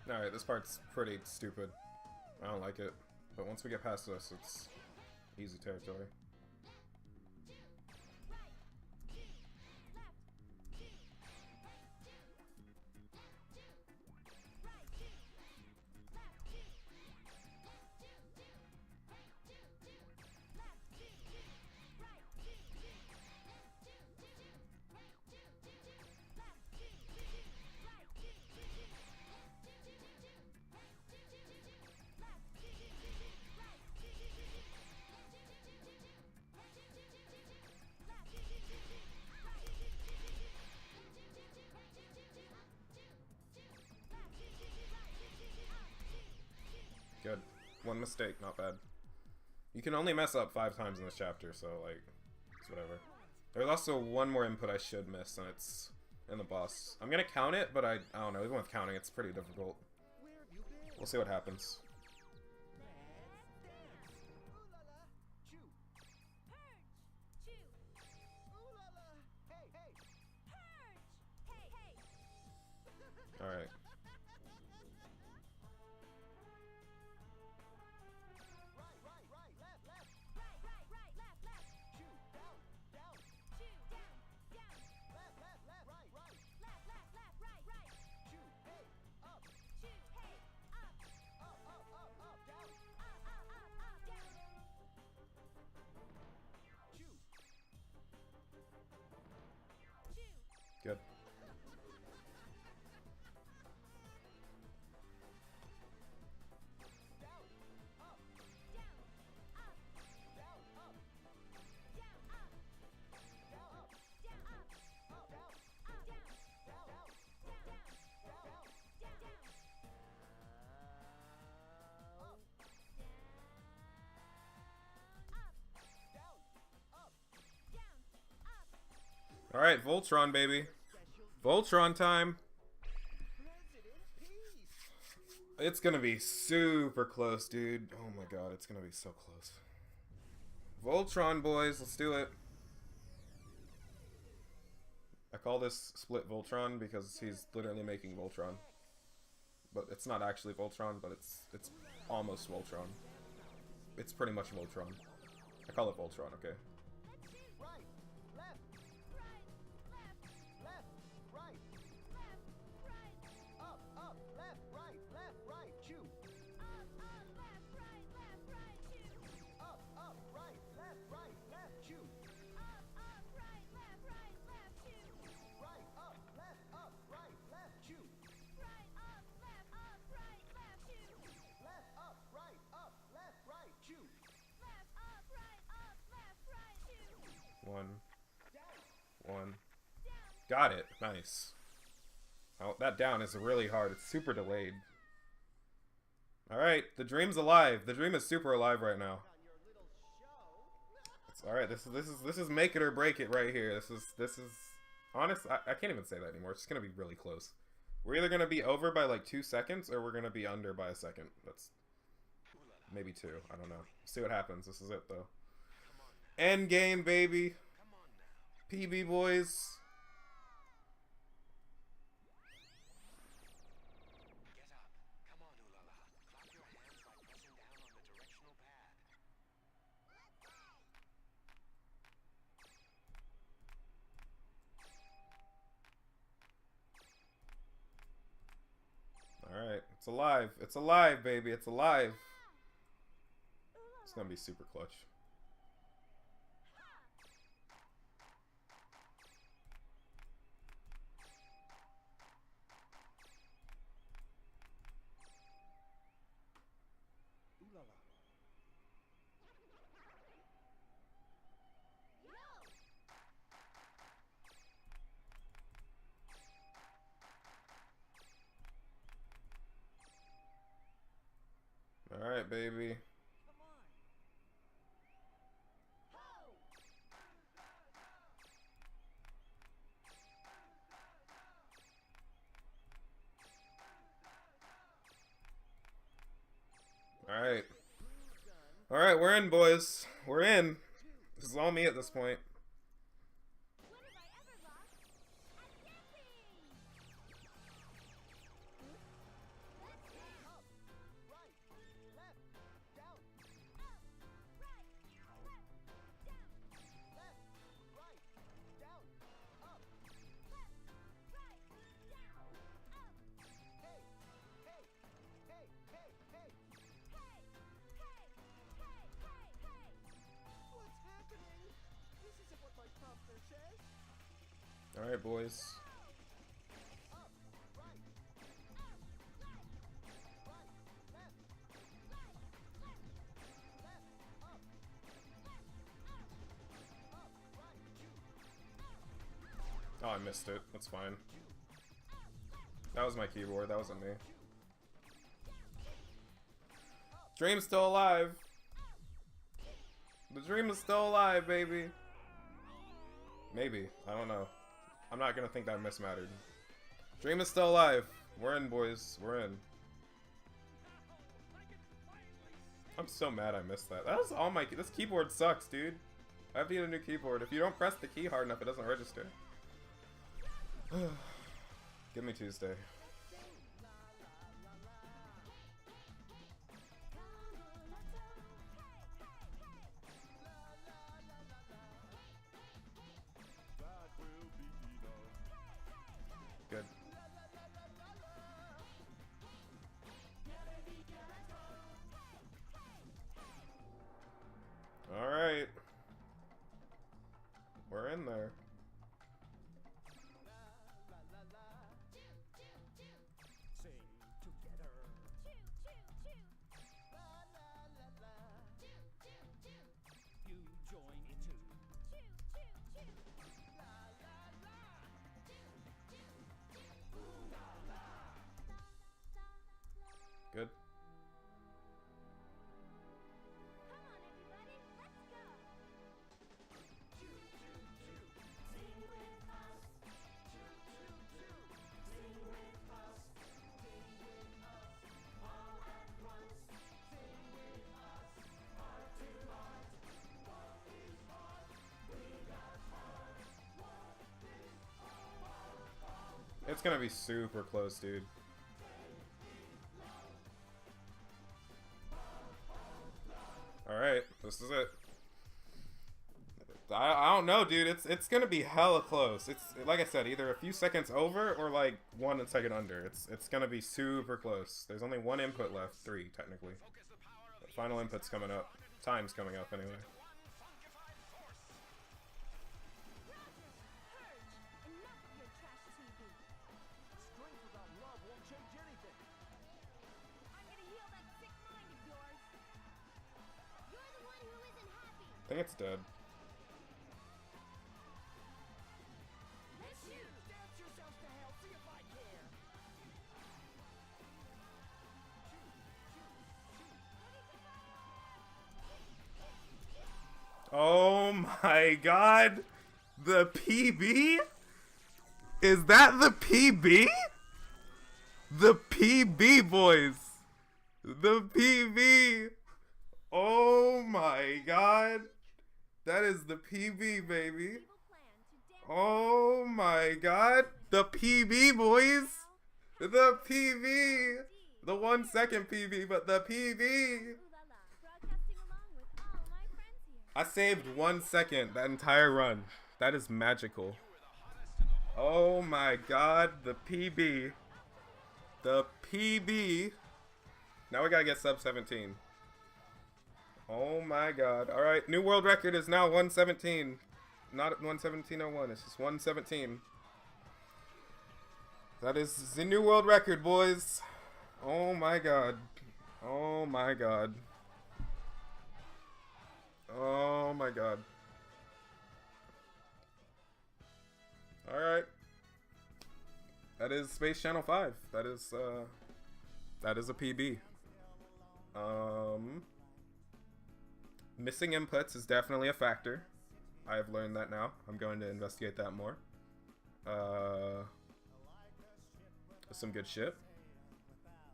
Alright, this part's pretty stupid. I don't like it. But once we get past this, it's easy territory. Good. One mistake, not bad. You can only mess up 5 times in this chapter, so like, it's whatever. There's also one more input I should miss, and it's in the boss. I'm gonna count it, but I don't know, even with counting, it's pretty difficult. We'll see what happens. Alright. Good. Alright, Voltron, baby. Voltron time. It's gonna be super close, dude. Oh my god, it's gonna be so close. Voltron, boys, let's do it. I call this split Voltron because he's literally making Voltron. But it's not actually Voltron, but it's almost Voltron. It's pretty much Voltron. I call it Voltron, okay? Got it. Nice. Oh, that down is really hard. It's super delayed. Alright, the dream's alive. The dream is super alive right now. It's alright, this is make it or break it right here. This is honest, I can't even say that anymore. It's just gonna be really close. We're either gonna be over by like 2 seconds or we're gonna be under by a second. That's maybe 2. I don't know. See what happens. This is it though. End game, baby. PB boys.
Get up. Come on, Ulala. Clap your hands by pressing down on the directional pad.
Alright, it's alive. It's alive, baby. It's alive. It's gonna be super clutch.
Ooh la la.
Alright, baby.
Come on.
Alright. Alright, we're in, boys. We're in. This is all me at this point.
When have I ever lost at dancing? Let's dance.
Up, right, left, down,
Up, right, left, down.
left, right, down, up.
Left, right, down, up.
Hey, hey, hey, hey, hey.
Hey, hey, hey, hey, hey.
What's happening? This isn't what my prompter says.
Alright, boys.
Up, right, right, left, left, up, right,
Oh, I missed it. That's fine. That was my keyboard. That wasn't me. Dream's still alive. The dream is still alive, baby. Maybe. I don't know. I'm not gonna think that miss mattered. Dream is still alive. We're in, boys. We're in. I'm so mad I missed that. That was all my... This keyboard sucks, dude. I have to get a new keyboard. If you don't press the key hard enough, it doesn't register. Give me Tuesday.
That will be enough.
Good. Alright. We're in there.
Sing together.
Choo, choo, choo.
La la la la.
Choo, choo, choo.
You join it too.
Choo, choo, choo.
La la la.
Good.
Come on, everybody, let's go.
It's gonna be super close, dude. Alright, this is it. I don't know, dude. It's gonna be hella close. It's like I said, either a few seconds over or like 1 second under. It's gonna be super close. There's only 1 input left, 3 technically. The final input's coming up. Time's coming up anyway.
Purge! Enough of your trash TV.
Strength without love won't change anything.
I'm gonna heal that sick mind of yours. You're the one who isn't happy.
I think it's dead.
Let's shoot.
my god. The PB? Is that the PB? The PB, boys. The PB. Oh my god. That is the PB, baby. Oh my god. The PB, boys. The PB. The 1 second PB, but the PB.
Ooh la la, broadcasting along with all my friends here.
I saved 1 second that entire run. That is magical. Oh my god, the PB. The PB. Now we gotta get sub 17. Oh my god. Alright, new world record is now 117. Not 117.01, it's just 117. That is the new world record, boys. Oh my god. Oh my god. Oh my god. Alright. That is Space Channel 5. That is a PB. Missing inputs is definitely a factor. I have learned that now. I'm going to investigate that more. Some good shit.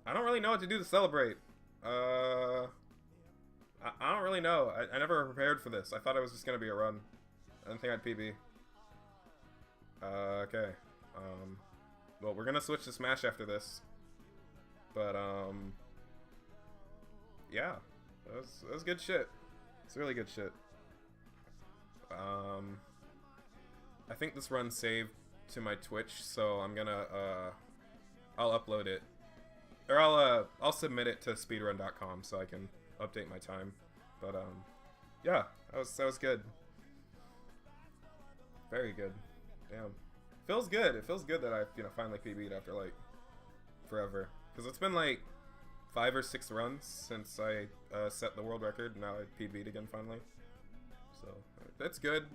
I don't really know what to do to celebrate. I don't really know. I never prepared for this. I thought it was just gonna be a run. I didn't think I'd PB. Okay. Well, we're gonna switch to Smash after this. But, yeah. That was good shit. It's really good shit. I think this run's saved to my Twitch, so I'm gonna, I'll upload it. Or I'll submit it to speedrun.com so I can update my time. But, yeah, that was good. Very good. Damn. Feels good. It feels good that I, finally PB'd after, like, forever. Because it's been, like, 5 or 6 runs since I set the world record. Now I PB'd again, finally. So, that's good.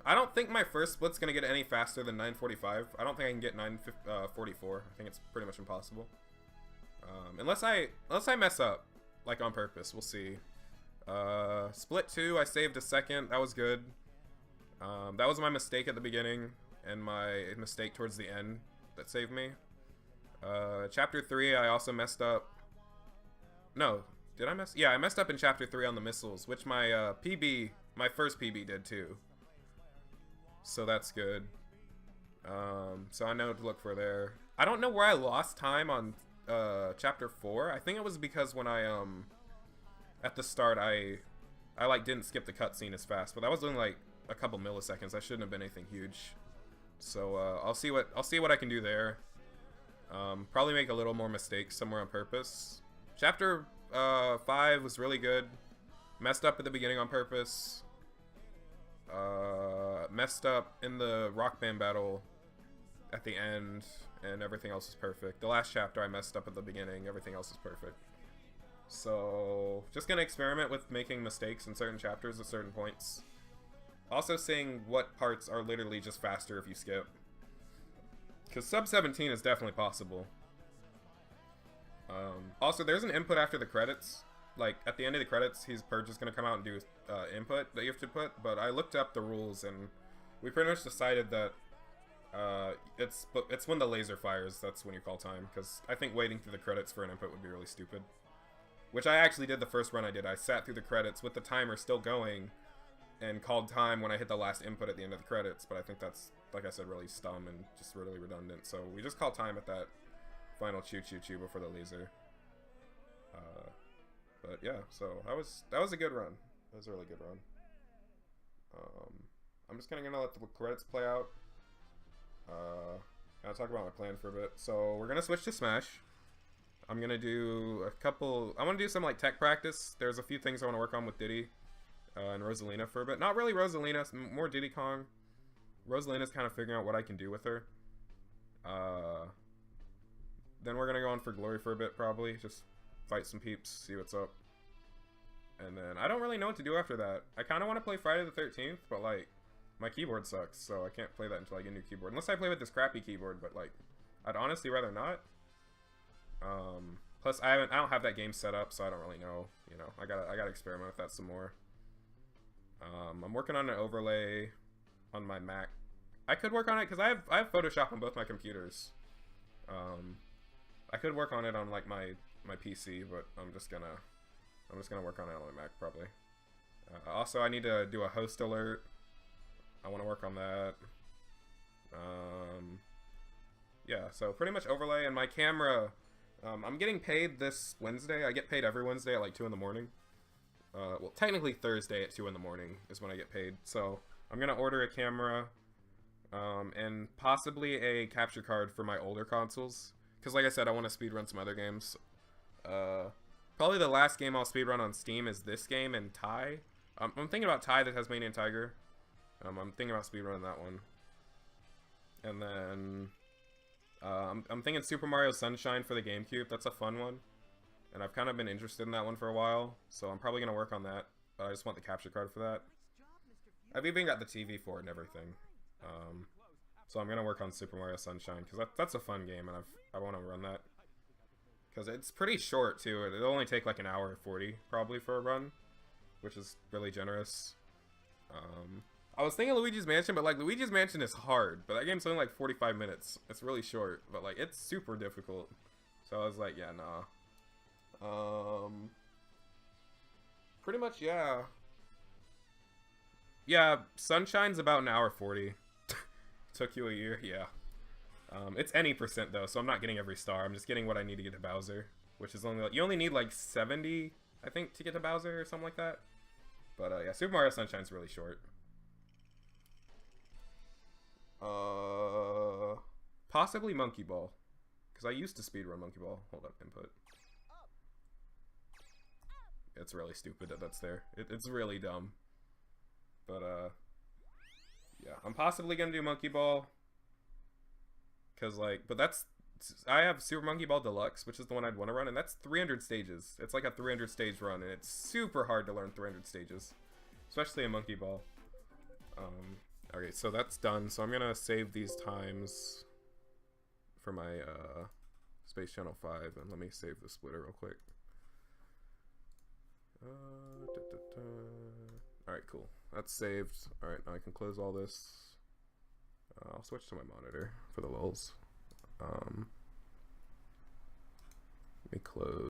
I don't think my first split's going to get any faster than 9:45. I don't think I can get 9:44. I think it's pretty much impossible. Unless I mess up, like, on purpose. We'll see. Split 2, I saved a second. That was good. That was my mistake at the beginning and my mistake towards the end that saved me. Chapter 3, I also messed up. No, did I mess? Yeah, I messed up in Chapter 3 on the missiles, which my my first PB did too. So that's good. So I know what to look for there. I don't know where I lost time on Chapter 4. I think it was because when I at the start I like didn't skip the cutscene as fast, but that was only like a couple milliseconds. I shouldn't have been anything huge. So I'll see what I can do there. Probably make a little more mistakes somewhere on purpose. Chapter 5 was really good. Messed up at the beginning on purpose. Messed up in the rock band battle at the end, and everything else is perfect. The last chapter I messed up at the beginning, everything else is perfect. So just gonna experiment with making mistakes in certain chapters at certain points. Also seeing what parts are literally just faster if you skip. Because sub 17 is definitely possible. Also, there's an input after the credits. Like, at the end of the credits, Purge is going to come out and do input that you have to put. But I looked up the rules, and we pretty much decided that it's when the laser fires, that's when you call time. Because I think waiting through the credits for an input would be really stupid. Which I actually did the first run I did. I sat through the credits with the timer still going and called time when I hit the last input at the end of the credits. But I think that's, like I said, really dumb and just really redundant. So we just called time at that final choo-choo-choo before the laser. But yeah, so that was a good run. That was a really good run. I'm just kind of gonna let the credits play out. I'll talk about my plan for a bit. So we're gonna switch to Smash. I'm gonna do I want to do some like tech practice. There's a few things I want to work on with Diddy and Rosalina for a bit. Not really Rosalina, more Diddy Kong. Rosalina's kind of figuring out what I can do with her. Then we're gonna go on for Glory for a bit, probably. Just fight some peeps, see what's up. And then I don't really know what to do after that. I kind of want to play Friday the 13th, but like my keyboard sucks, so I can't play that until I get a new keyboard. Unless I play with this crappy keyboard, but like I'd honestly rather not. Plus I don't have that game set up, so I don't really know. I gotta experiment with that some more. I'm working on an overlay on my Mac. I could work on it because I have Photoshop on both my computers. I could work on it on like my PC, but I'm just gonna work on it on my Mac probably. Also, I need to do a host alert. I want to work on that. Yeah, so pretty much overlay, and my camera. I'm getting paid this Wednesday. I get paid every Wednesday at like 2 in the morning. Well, technically Thursday at 2 in the morning is when I get paid. So I'm gonna order a camera, and possibly a capture card for my older consoles. Because like I said, I want to speedrun some other games. Probably the last game I'll speedrun on Steam is this game and Ty. I'm thinking about Ty, the Tasmanian Tiger. I'm thinking about speedrunning that one. And then I'm thinking Super Mario Sunshine for the GameCube. That's a fun one. And I've kind of been interested in that one for a while. So I'm probably going to work on that. But I just want the capture card for that. I've even got the TV for it and everything. So I'm going to work on Super Mario Sunshine. Because that's a fun game. And I want to run that. Because it's pretty short too. It'll only take like an hour and 40 probably for a run. Which is really generous. I was thinking Luigi's Mansion, but like Luigi's Mansion is hard, but that game's only like 45 minutes. It's really short, but like it's super difficult. So I was like, yeah, nah. Pretty much, yeah. Yeah, Sunshine's about an hour 40. Took you a year, yeah. It's any percent though, so I'm not getting every star. I'm just getting what I need to get to Bowser, which is only like, you only need like 70, I think, to get to Bowser or something like that. But yeah, Super Mario Sunshine's really short. Possibly Monkey Ball, because I used to speedrun Monkey Ball. Hold up, input. It's really stupid that that's there. It's really dumb. But yeah, I'm possibly gonna do Monkey Ball, because like, but that's, I have Super Monkey Ball Deluxe, which is the one I'd want to run, and that's 300 stages. It's like a 300 stage run, and it's super hard to learn 300 stages, especially a Monkey Ball. Okay, so that's done. So I'm gonna save these times for my Space Channel 5, and let me save the splitter real quick. Alright, cool. That's saved. Alright, now I can close all this. I'll switch to my monitor for the lulz. Let me close.